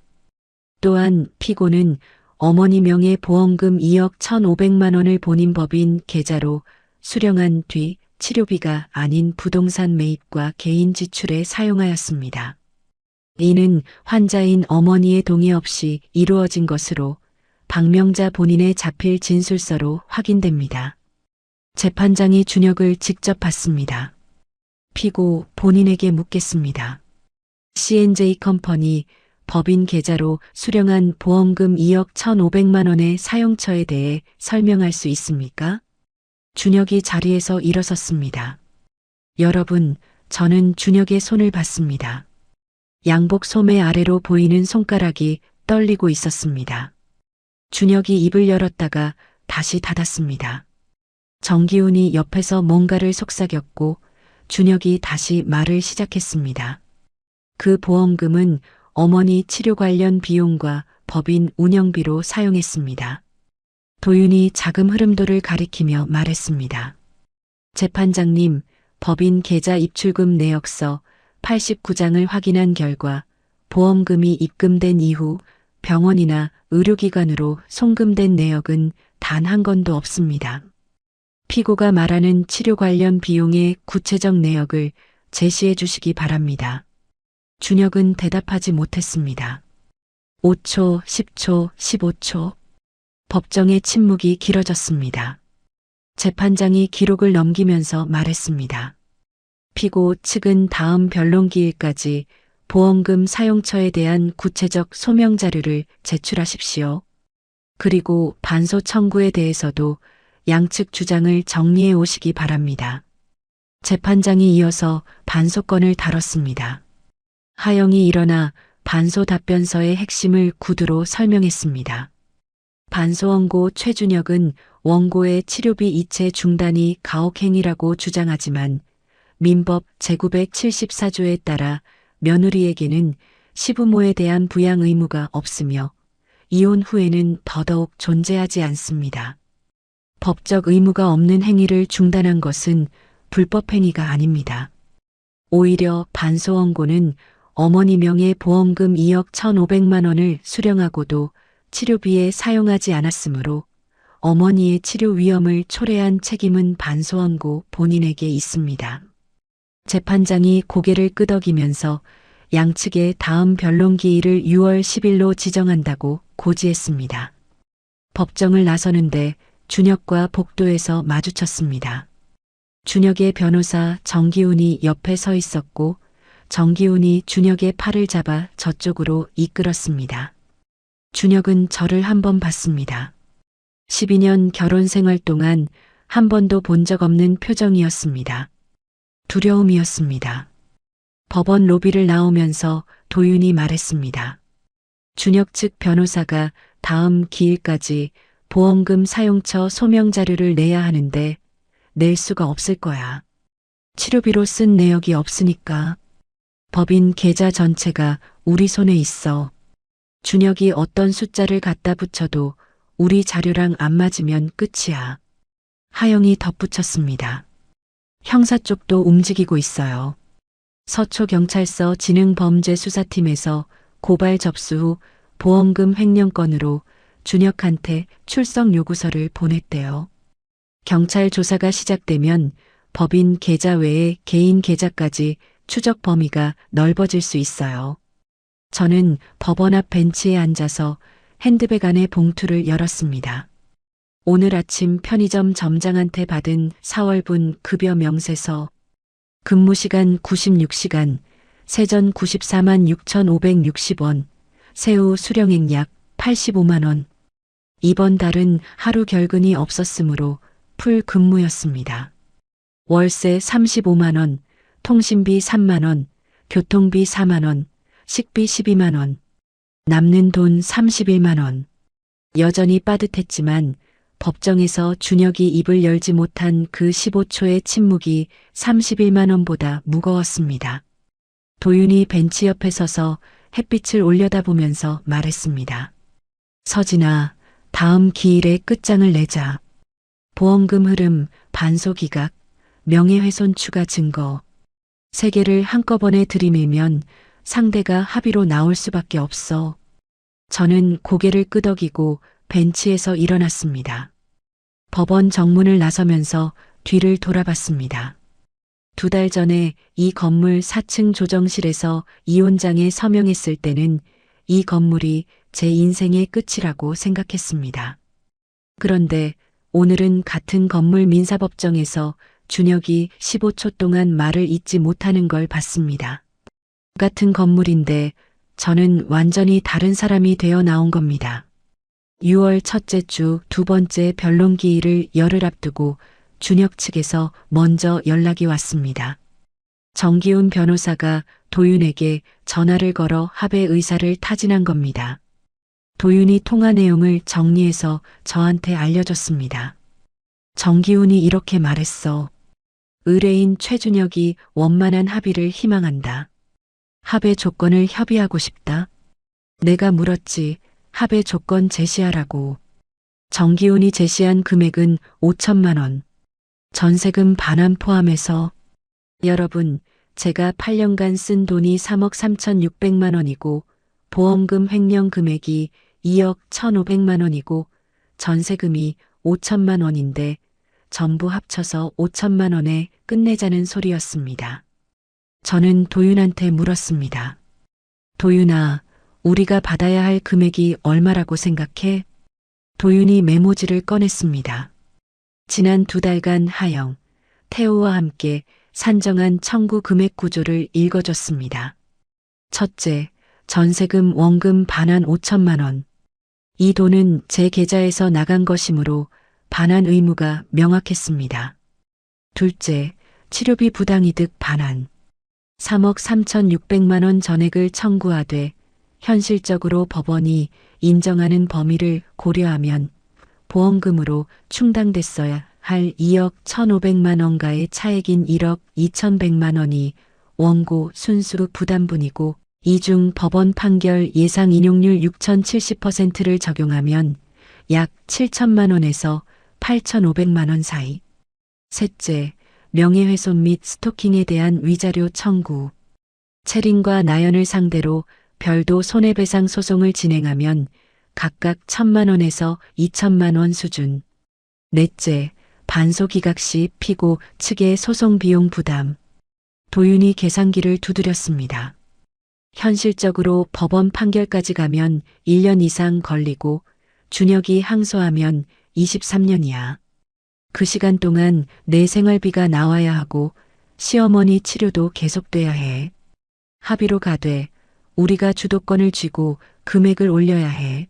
또한 피고는 어머니 명의 보험금 2억 1,500만 원을 본인 법인 계좌로 수령한 뒤 치료비가 아닌 부동산 매입과 개인 지출에 사용하였습니다. 이는 환자인 어머니의 동의 없이 이루어진 것으로 박명자 본인의 자필 진술서로 확인됩니다. 재판장이 준혁을 직접 받습니다. 피고 본인에게 묻겠습니다. C&J 컴퍼니 법인 계좌로 수령한 보험금 2억 1,500만 원의 사용처에 대해 설명할 수 있습니까? 준혁이 자리에서 일어섰습니다. 여러분, 저는 준혁의 손을 봤습니다. 양복 소매 아래로 보이는 손가락이 떨리고 있었습니다. 준혁이 입을 열었다가 다시 닫았습니다. 정기훈이 옆에서 뭔가를 속삭였고 준혁이 다시 말을 시작했습니다. 그 보험금은 어머니 치료 관련 비용과 법인 운영비로 사용했습니다. 도윤이 자금 흐름도를 가리키며 말했습니다. 재판장님, 법인 계좌 입출금 내역서 89장을 확인한 결과 보험금이 입금된 이후 병원이나 의료기관으로 송금된 내역은 단 한 건도 없습니다. 피고가 말하는 치료 관련 비용의 구체적 내역을 제시해 주시기 바랍니다. 준혁은 대답하지 못했습니다. 5초, 10초, 15초. 법정의 침묵이 길어졌습니다. 재판장이 기록을 넘기면서 말했습니다. 피고 측은 다음 변론기일까지 보험금 사용처에 대한 구체적 소명 자료를 제출하십시오. 그리고 반소 청구에 대해서도 양측 주장을 정리해 오시기 바랍니다. 재판장이 이어서 반소건을 다뤘습니다. 하영이 일어나 반소 답변서의 핵심을 구두로 설명했습니다. 반소 원고 최준혁은 원고의 치료비 이체 중단이 가혹행위라고 주장하지만 민법 제974조에 따라 며느리에게는 시부모에 대한 부양 의무가 없으며 이혼 후에는 더더욱 존재하지 않습니다. 법적 의무가 없는 행위를 중단한 것은 불법 행위가 아닙니다. 오히려 반소 원고는 어머니 명의 보험금 2억 1,500만 원을 수령하고도 치료비에 사용하지 않았으므로 어머니의 치료 위험을 초래한 책임은 반소 원고 본인에게 있습니다. 재판장이 고개를 끄덕이면서 양측의 다음 변론 기일을 6월 10일로 지정한다고 고지했습니다. 법정을 나서는데 준혁과 복도에서 마주쳤습니다. 준혁의 변호사 정기훈이 옆에 서 있었고 정기훈이 준혁의 팔을 잡아 저쪽으로 이끌었습니다. 준혁은 저를 한 번 봤습니다. 12년 결혼 생활 동안 한 번도 본 적 없는 표정이었습니다. 두려움이었습니다. 법원 로비를 나오면서 도윤이 말했습니다. 준혁 측 변호사가 다음 기일까지 보험금 사용처 소명 자료를 내야 하는데 낼 수가 없을 거야. 치료비로 쓴 내역이 없으니까. 법인 계좌 전체가 우리 손에 있어. 준혁이 어떤 숫자를 갖다 붙여도 우리 자료랑 안 맞으면 끝이야. 하영이 덧붙였습니다. 형사 쪽도 움직이고 있어요. 서초경찰서 지능범죄수사팀에서 고발 접수 후 보험금 횡령 건으로 준혁한테 출석 요구서를 보냈대요. 경찰 조사가 시작되면 법인 계좌 외에 개인 계좌까지 추적 범위가 넓어질 수 있어요. 저는 법원 앞 벤치에 앉아서 핸드백 안에 봉투를 열었습니다. 오늘 아침 편의점 점장한테 받은 4월분 급여 명세서, 근무시간 96시간, 세전 94만 6,560원, 새우 수령액 약 85만 원. 이번 달은 하루 결근이 없었으므로 풀 근무였습니다. 월세 35만 원, 통신비 3만 원, 교통비 4만 원, 식비 12만 원, 남는 돈 31만 원. 여전히 빠듯했지만 법정에서 준혁이 입을 열지 못한 그 15초의 침묵이 31만 원보다 무거웠습니다. 도윤이 벤치 옆에 서서 햇빛을 올려다보면서 말했습니다. 서진아, 다음 기일에 끝장을 내자. 보험금 흐름, 반소 기각, 명예훼손 추가 증거. 세 개를 한꺼번에 들이밀면 상대가 합의로 나올 수밖에 없어. 저는 고개를 끄덕이고 벤치에서 일어났습니다. 법원 정문을 나서면서 뒤를 돌아봤습니다. 2달 전에 이 건물 4층 조정실에서 이혼장에 서명했을 때는 이 건물이 제 인생의 끝이라고 생각했습니다. 그런데 오늘은 같은 건물 민사법정에서 준혁이 15초 동안 말을 잇지 못하는 걸 봤습니다. 같은 건물인데 저는 완전히 다른 사람이 되어 나온 겁니다. 6월 첫째 주 두 번째 변론기일을 열흘 앞두고 준혁 측에서 먼저 연락이 왔습니다. 정기훈 변호사가 도윤에게 전화를 걸어 합의 의사를 타진한 겁니다. 도윤이 통화 내용을 정리해서 저한테 알려줬습니다. 정기훈이 이렇게 말했어. 의뢰인 최준혁이 원만한 합의를 희망한다. 합의 조건을 협의하고 싶다. 내가 물었지. 합의 조건 제시하라고. 정기훈이 제시한 금액은 5천만 원. 전세금 반환 포함해서. 여러분, 제가 8년간 쓴 돈이 3억 3,600만 원이고 보험금 횡령 금액이 2억 1,500만 원이고 전세금이 5천만 원인데 전부 합쳐서 5천만 원에 끝내자는 소리였습니다. 저는 도윤한테 물었습니다. 도윤아, 우리가 받아야 할 금액이 얼마라고 생각해? 도윤이 메모지를 꺼냈습니다. 지난 2달간 하영, 태호와 함께 산정한 청구 금액 구조를 읽어줬습니다. 첫째, 전세금 원금 반환 5천만 원. 이 돈은 제 계좌에서 나간 것이므로 반환 의무가 명확했습니다. 둘째, 치료비 부당이득 반환. 3억 3,600만 원 전액을 청구하되 현실적으로 법원이 인정하는 범위를 고려하면 보험금으로 충당됐어야 할 2억 1,500만 원가의 차액인 1억 2,100만 원이 원고 순수 부담분이고 이중 법원 판결 예상 인용률 6,070%를 적용하면 약 7천만 원에서 8,500만 원 사이. 셋째, 명예훼손 및 스토킹에 대한 위자료 청구. 채린과 나연을 상대로 별도 손해배상 소송을 진행하면 각각 1,000만 원에서 2천만 원 수준. 넷째, 반소기각 시 피고 측의 소송 비용 부담. 도윤이 계산기를 두드렸습니다. 현실적으로 법원 판결까지 가면 1년 이상 걸리고 준혁이 항소하면 23년이야. 그 시간 동안 내 생활비가 나와야 하고 시어머니 치료도 계속돼야 해. 합의로 가되 우리가 주도권을 쥐고 금액을 올려야 해.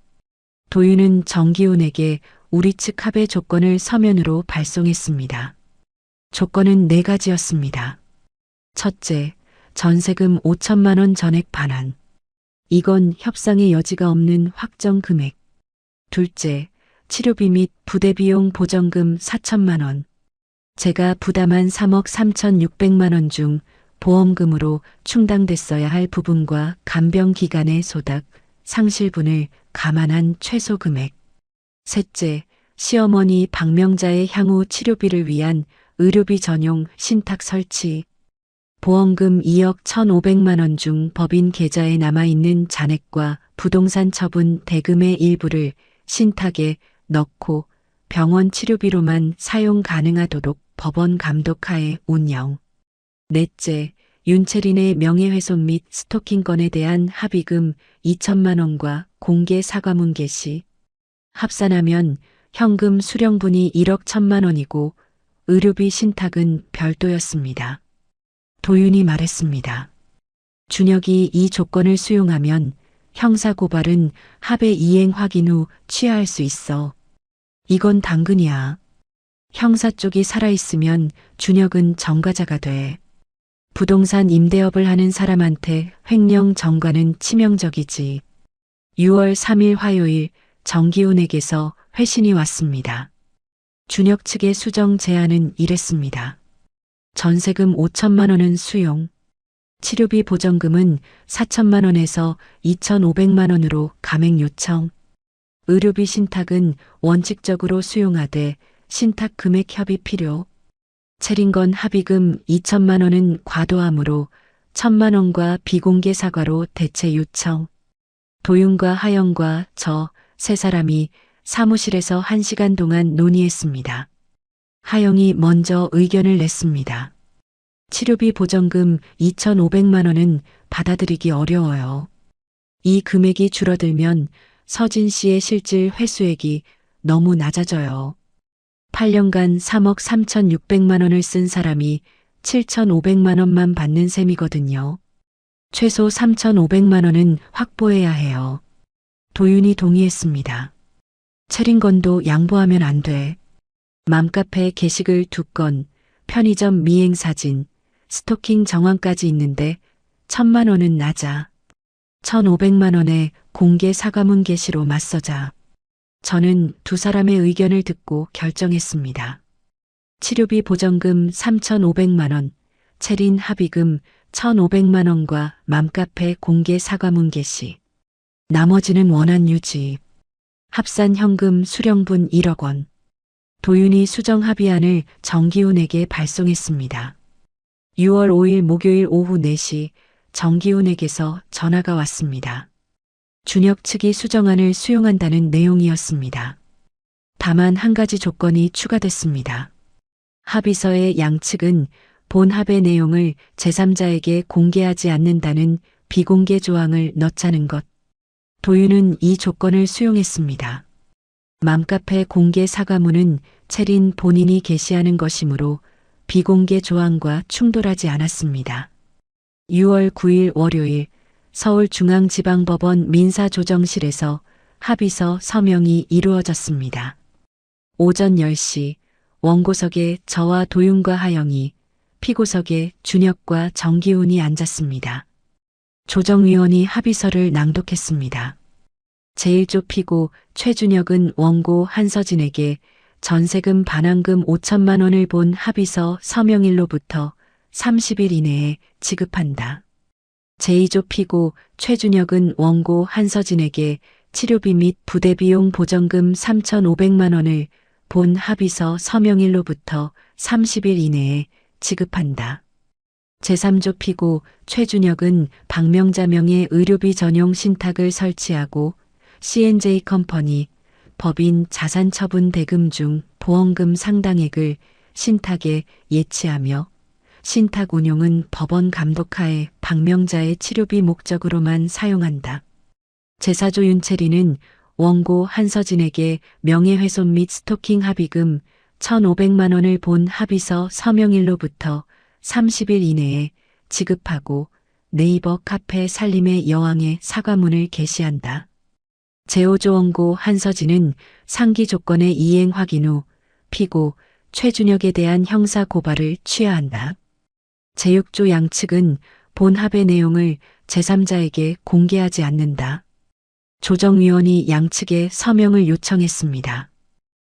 도윤은 정기훈에게 우리 측 합의 조건을 서면으로 발송했습니다. 조건은 4가지였습니다. 첫째, 전세금 5천만 원 전액 반환. 이건 협상의 여지가 없는 확정 금액. 둘째, 치료비 및 부대비용 보전금 4천만 원. 제가 부담한 3억 3,600만 원 중 보험금으로 충당됐어야 할 부분과 간병 기간의 소득, 상실분을 감안한 최소 금액. 셋째, 시어머니 박명자의 향후 치료비를 위한 의료비 전용 신탁 설치. 보험금 2억 1,500만 원 중 법인 계좌에 남아있는 잔액과 부동산 처분 대금의 일부를 신탁에 넣고 병원 치료비로만 사용 가능하도록 법원 감독하에 운영. 넷째, 윤채린의 명예훼손 및 스토킹 건에 대한 합의금 2천만 원과 공개 사과문 게시. 합산하면 현금 수령분이 1억 1천만 원이고 의료비 신탁은 별도였습니다. 도윤이 말했습니다. 준혁이 이 조건을 수용하면 형사고발은 합의 이행 확인 후 취하할 수 있어. 이건 당근이야. 형사 쪽이 살아있으면 준혁은 전과자가 돼. 부동산 임대업을 하는 사람한테 횡령 전과는 치명적이지. 6월 3일 화요일 정기훈에게서 회신이 왔습니다. 준혁 측의 수정 제안은 이랬습니다. 전세금 5천만 원은 수용. 치료비 보전금은 4천만 원에서 2,500만 원으로 감액 요청. 의료비 신탁은 원칙적으로 수용하되 신탁 금액 협의 필요. 채린건 합의금 2천만 원은 과도하므로 1,000만 원과 비공개 사과로 대체 요청. 도윤과 하영과 저 세 사람이 사무실에서 1시간 동안 논의했습니다. 하영이 먼저 의견을 냈습니다. 치료비 보전금 2,500만 원은 받아들이기 어려워요. 이 금액이 줄어들면 서진 씨의 실질 회수액이 너무 낮아져요. 8년간 3억 3,600만 원을 쓴 사람이 7,500만 원만 받는 셈이거든요. 최소 3,500만 원은 확보해야 해요. 도윤이 동의했습니다. 채린건도 양보하면 안 돼. 맘카페 게시글 2건, 편의점 미행 사진, 스토킹 정황까지 있는데 1,000만 원은 나자. 1,500만 원에 공개 사과문 게시로 맞서자. 저는 두 사람의 의견을 듣고 결정했습니다. 치료비 보전금 3,500만 원, 채린 합의금 1,500만 원과 맘카페 공개 사과문 게시. 나머지는 원한 유지. 합산 현금 수령분 1억 원. 도윤이 수정 합의안을 정기훈에게 발송했습니다. 6월 5일 목요일 오후 4시 정기훈에게서 전화가 왔습니다. 준혁 측이 수정안을 수용한다는 내용이었습니다. 다만 한 가지 조건이 추가됐습니다. 합의서의 양측은 본 합의 내용을 제3자에게 공개하지 않는다는 비공개 조항을 넣자는 것. 도윤은 이 조건을 수용했습니다. 맘카페 공개 사과문은 채린 본인이 게시하는 것이므로 비공개 조항과 충돌하지 않았습니다. 6월 9일 월요일 서울중앙지방법원 민사조정실에서 합의서 서명이 이루어졌습니다. 오전 10시 원고석에 저와 도윤과 하영이, 피고석에 준혁과 정기훈이 앉았습니다. 조정위원이 합의서를 낭독했습니다. 제1조 피고 최준혁은 원고 한서진에게 전세금 반환금 5천만 원을 본 합의서 서명일로부터 30일 이내에 지급한다. 제2조 피고 최준혁은 원고 한서진에게 치료비 및 부대비용 보전금 3,500만 원을 본 합의서 서명일로부터 30일 이내에 지급한다. 제3조 피고 최준혁은 박명자 명의 의료비 전용 신탁을 설치하고 C&J 컴퍼니 법인 자산처분 대금 중 보험금 상당액을 신탁에 예치하며 신탁 운용은 법원 감독하에 박명자의 치료비 목적으로만 사용한다. 제4조 윤채리는 원고 한서진에게 명예훼손 및 스토킹 합의금 1,500만 원을 본 합의서 서명일로부터 30일 이내에 지급하고 네이버 카페 살림의 여왕의 사과문을 게시한다. 제5조 원고 한서진은 상기 조건의 이행 확인 후 피고 최준혁에 대한 형사 고발을 취하한다. 제6조 양측은 본 합의 내용을 제3자에게 공개하지 않는다. 조정위원이 양측에 서명을 요청했습니다.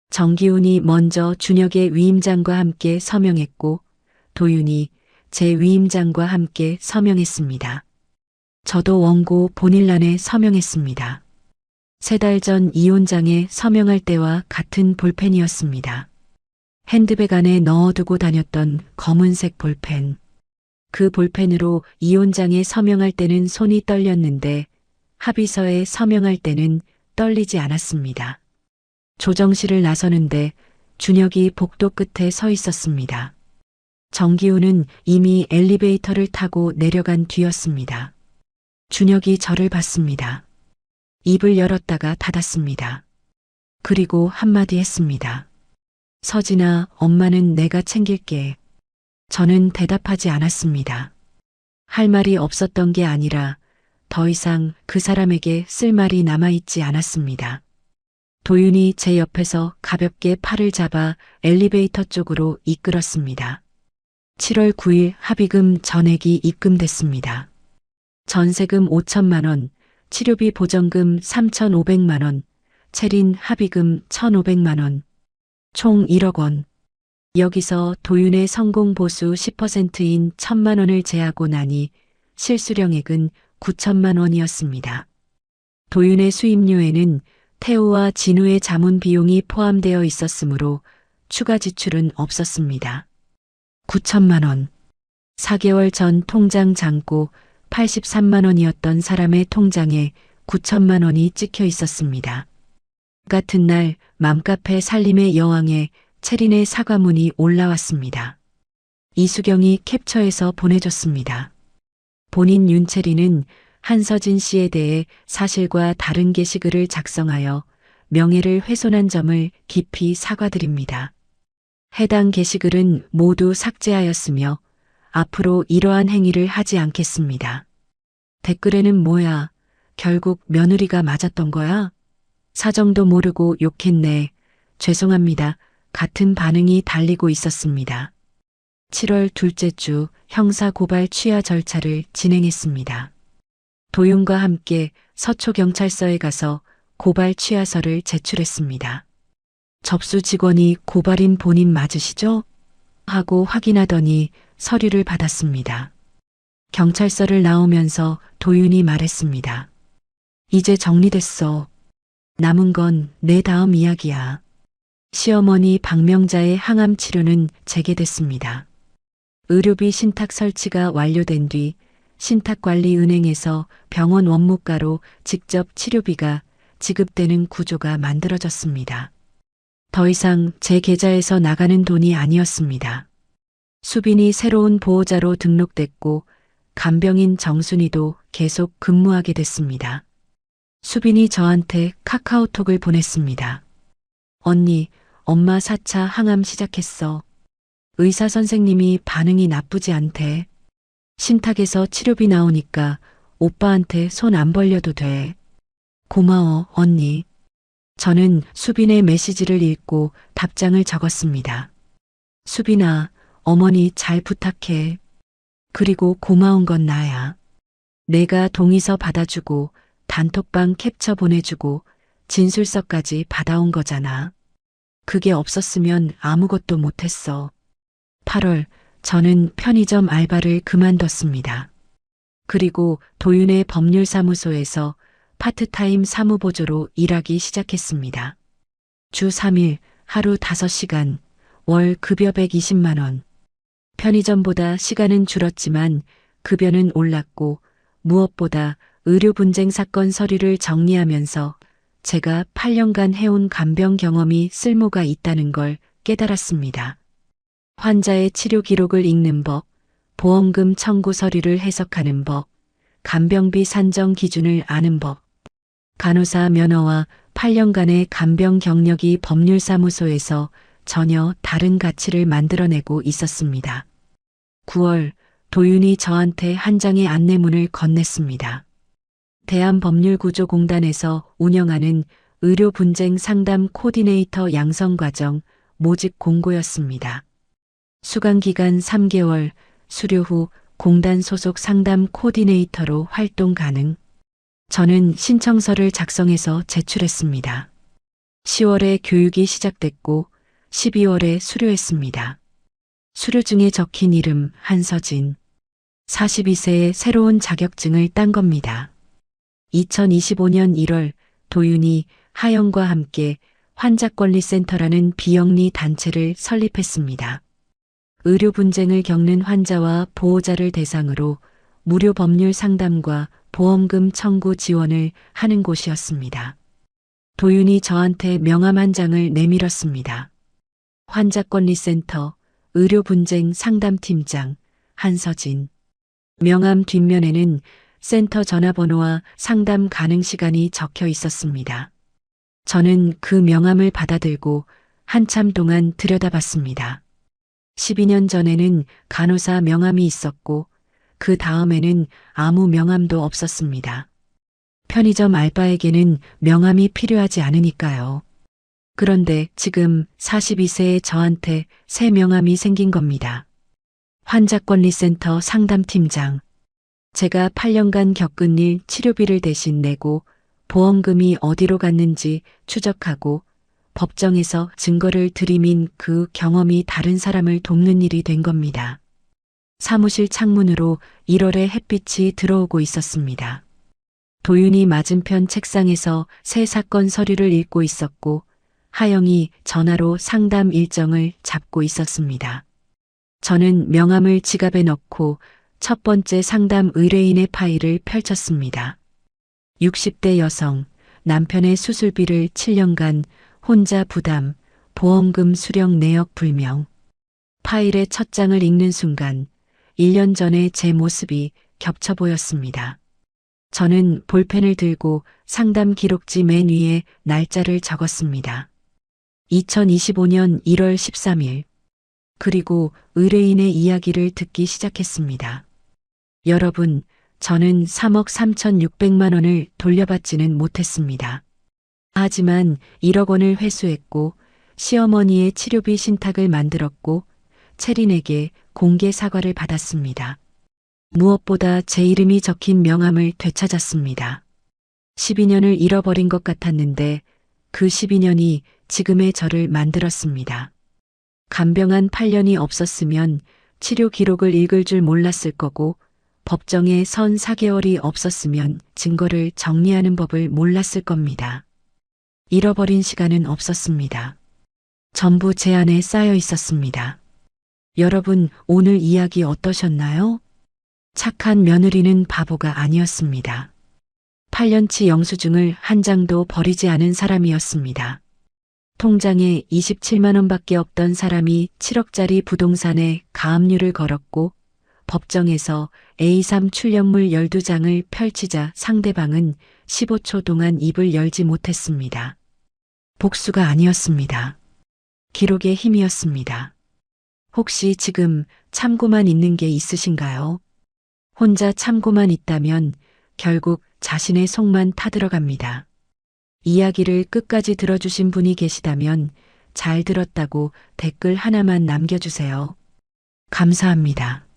정기훈이 먼저 준혁의 위임장과 함께 서명했고 도윤이 제 위임장과 함께 서명했습니다. 저도 원고 본일란에 서명했습니다. 3달 전 이혼장에 서명할 때와 같은 볼펜이었습니다. 핸드백 안에 넣어두고 다녔던 검은색 볼펜. 그 볼펜으로 이혼장에 서명할 때는 손이 떨렸는데 합의서에 서명할 때는 떨리지 않았습니다. 조정실을 나서는데 준혁이 복도 끝에 서 있었습니다. 정기훈은 이미 엘리베이터를 타고 내려간 뒤였습니다. 준혁이 저를 봤습니다. 입을 열었다가 닫았습니다. 그리고 한마디 했습니다. 서진아, 엄마는 내가 챙길게. 저는 대답하지 않았습니다. 할 말이 없었던 게 아니라 더 이상 그 사람에게 쓸 말이 남아있지 않았습니다. 도윤이 제 옆에서 가볍게 팔을 잡아 엘리베이터 쪽으로 이끌었습니다. 7월 9일 합의금 전액이 입금됐습니다. 전세금 5천만 원, 치료비 보전금 3,500만 원, 채린 합의금 1,500만 원, 총 1억 원. 여기서 도윤의 성공 보수 10%인 1,000만 원을 제하고 나니 실수령액은 9천만 원이었습니다. 도윤의 수임료에는 태우와 진우의 자문 비용이 포함되어 있었으므로 추가 지출은 없었습니다. 9천만 원. 4개월 전 통장 잔고 83만 원이었던 사람의 통장에 9천만 원이 찍혀 있었습니다. 같은 날 맘카페 살림의 여왕에 채린의 사과문이 올라왔습니다. 이수경이 캡처해서 보내줬습니다. 본인 윤채린은 한서진 씨에 대해 사실과 다른 게시글을 작성하여 명예를 훼손한 점을 깊이 사과드립니다. 해당 게시글은 모두 삭제하였으며 앞으로 이러한 행위를 하지 않겠습니다. 댓글에는 뭐야? 결국 며느리가 맞았던 거야? 사정도 모르고 욕했네. 죄송합니다. 같은 반응이 달리고 있었습니다. 7월 둘째 주 형사고발 취하 절차를 진행했습니다. 도윤과 함께 서초경찰서에 가서 고발 취하서를 제출했습니다. 접수 직원이 고발인 본인 맞으시죠? 하고 확인하더니 서류를 받았습니다. 경찰서를 나오면서 도윤이 말했습니다. 이제 정리됐어. 남은 건 내 다음 이야기야. 시어머니 박명자의 항암 치료는 재개됐습니다. 의료비 신탁 설치가 완료된 뒤 신탁관리은행에서 병원 원무과로 직접 치료비가 지급되는 구조가 만들어졌습니다. 더 이상 제 계좌에서 나가는 돈이 아니었습니다. 수빈이 새로운 보호자로 등록됐고 간병인 정순이도 계속 근무하게 됐습니다. 수빈이 저한테 카카오톡을 보냈습니다. 언니, 엄마 4차 항암 시작했어. 의사 선생님이 반응이 나쁘지 않대. 신탁에서 치료비 나오니까 오빠한테 손 안 벌려도 돼. 고마워, 언니. 저는 수빈의 메시지를 읽고 답장을 적었습니다. 수빈아, 어머니 잘 부탁해. 그리고 고마운 건 나야. 내가 동의서 받아주고 단톡방 캡처 보내주고 진술서까지 받아온 거잖아. 그게 없었으면 아무것도 못했어. 8월, 저는 편의점 알바를 그만뒀습니다. 그리고 도윤의 법률사무소에서 파트타임 사무보조로 일하기 시작했습니다. 주 3일, 하루 5시간, 월 급여 120만 원. 편의점보다 시간은 줄었지만 급여는 올랐고 무엇보다 의료 분쟁 사건 서류를 정리하면서 제가 8년간 해온 간병 경험이 쓸모가 있다는 걸 깨달았습니다. 환자의 치료 기록을 읽는 법, 보험금 청구 서류를 해석하는 법, 간병비 산정 기준을 아는 법, 간호사 면허와 8년간의 간병 경력이 법률사무소에서 전혀 다른 가치를 만들어내고 있었습니다. 9월, 도윤이 저한테 한 장의 안내문을 건넸습니다. 대한법률구조공단에서 운영하는 의료 분쟁 상담 코디네이터 양성과정 모집 공고였습니다. 수강기간 3개월, 수료 후 공단 소속 상담 코디네이터로 활동 가능. 저는 신청서를 작성해서 제출했습니다. 10월에 교육이 시작됐고 12월에 수료했습니다. 수료증에 적힌 이름 한서진. 42세에 새로운 자격증을 딴 겁니다. 2025년 1월 도윤이 하영과 함께 환자권리센터라는 비영리 단체를 설립했습니다. 의료 분쟁을 겪는 환자와 보호자를 대상으로 무료 법률 상담과 보험금 청구 지원을 하는 곳이었습니다. 도윤이 저한테 명함 한 장을 내밀었습니다. 환자권리센터 의료 분쟁 상담팀장 한서진. 명함 뒷면에는 센터 전화번호와 상담 가능 시간이 적혀 있었습니다. 저는 그 명함을 받아들고 한참 동안 들여다봤습니다. 12년 전에는 간호사 명함이 있었고 그 다음에는 아무 명함도 없었습니다. 편의점 알바에게는 명함이 필요하지 않으니까요. 그런데 지금 42세의 저한테 새 명함이 생긴 겁니다. 환자권리센터 상담팀장. 제가 8년간 겪은 일 치료비를 대신 내고 보험금이 어디로 갔는지 추적하고 법정에서 증거를 들이민 그 경험이 다른 사람을 돕는 일이 된 겁니다. 사무실 창문으로 1월에 햇빛이 들어오고 있었습니다. 도윤이 맞은편 책상에서 새 사건 서류를 읽고 있었고 하영이 전화로 상담 일정을 잡고 있었습니다. 저는 명함을 지갑에 넣고 첫 번째 상담 의뢰인의 파일을 펼쳤습니다. 60대 여성, 남편의 수술비를 7년간 혼자 부담, 보험금 수령 내역 불명. 파일의 첫 장을 읽는 순간 1년 전의 제 모습이 겹쳐 보였습니다. 저는 볼펜을 들고 상담 기록지 맨 위에 날짜를 적었습니다. 2025년 1월 13일. 그리고 의뢰인의 이야기를 듣기 시작했습니다. 여러분, 저는 3억 3,600만 원을 돌려받지는 못했습니다. 하지만 1억 원을 회수했고 시어머니의 치료비 신탁을 만들었고 채린에게 공개 사과를 받았습니다. 무엇보다 제 이름이 적힌 명함을 되찾았습니다. 12년을 잃어버린 것 같았는데 그 12년이 지금의 저를 만들었습니다. 간병한 8년이 없었으면 치료 기록을 읽을 줄 몰랐을 거고 법정에 선 4개월이 없었으면 증거를 정리하는 법을 몰랐을 겁니다. 잃어버린 시간은 없었습니다. 전부 제 안에 쌓여 있었습니다. 여러분, 오늘 이야기 어떠셨나요? 착한 며느리는 바보가 아니었습니다. 8년치 영수증을 한 장도 버리지 않은 사람이었습니다. 통장에 27만 원밖에 없던 사람이 7억짜리 부동산에 가압류를 걸었고 법정에서 A3 출력물 12장을 펼치자 상대방은 15초 동안 입을 열지 못했습니다. 복수가 아니었습니다. 기록의 힘이었습니다. 혹시 지금 참고만 있는 게 있으신가요? 혼자 참고만 있다면 결국 자신의 속만 타들어갑니다. 이야기를 끝까지 들어주신 분이 계시다면 잘 들었다고 댓글 하나만 남겨주세요. 감사합니다.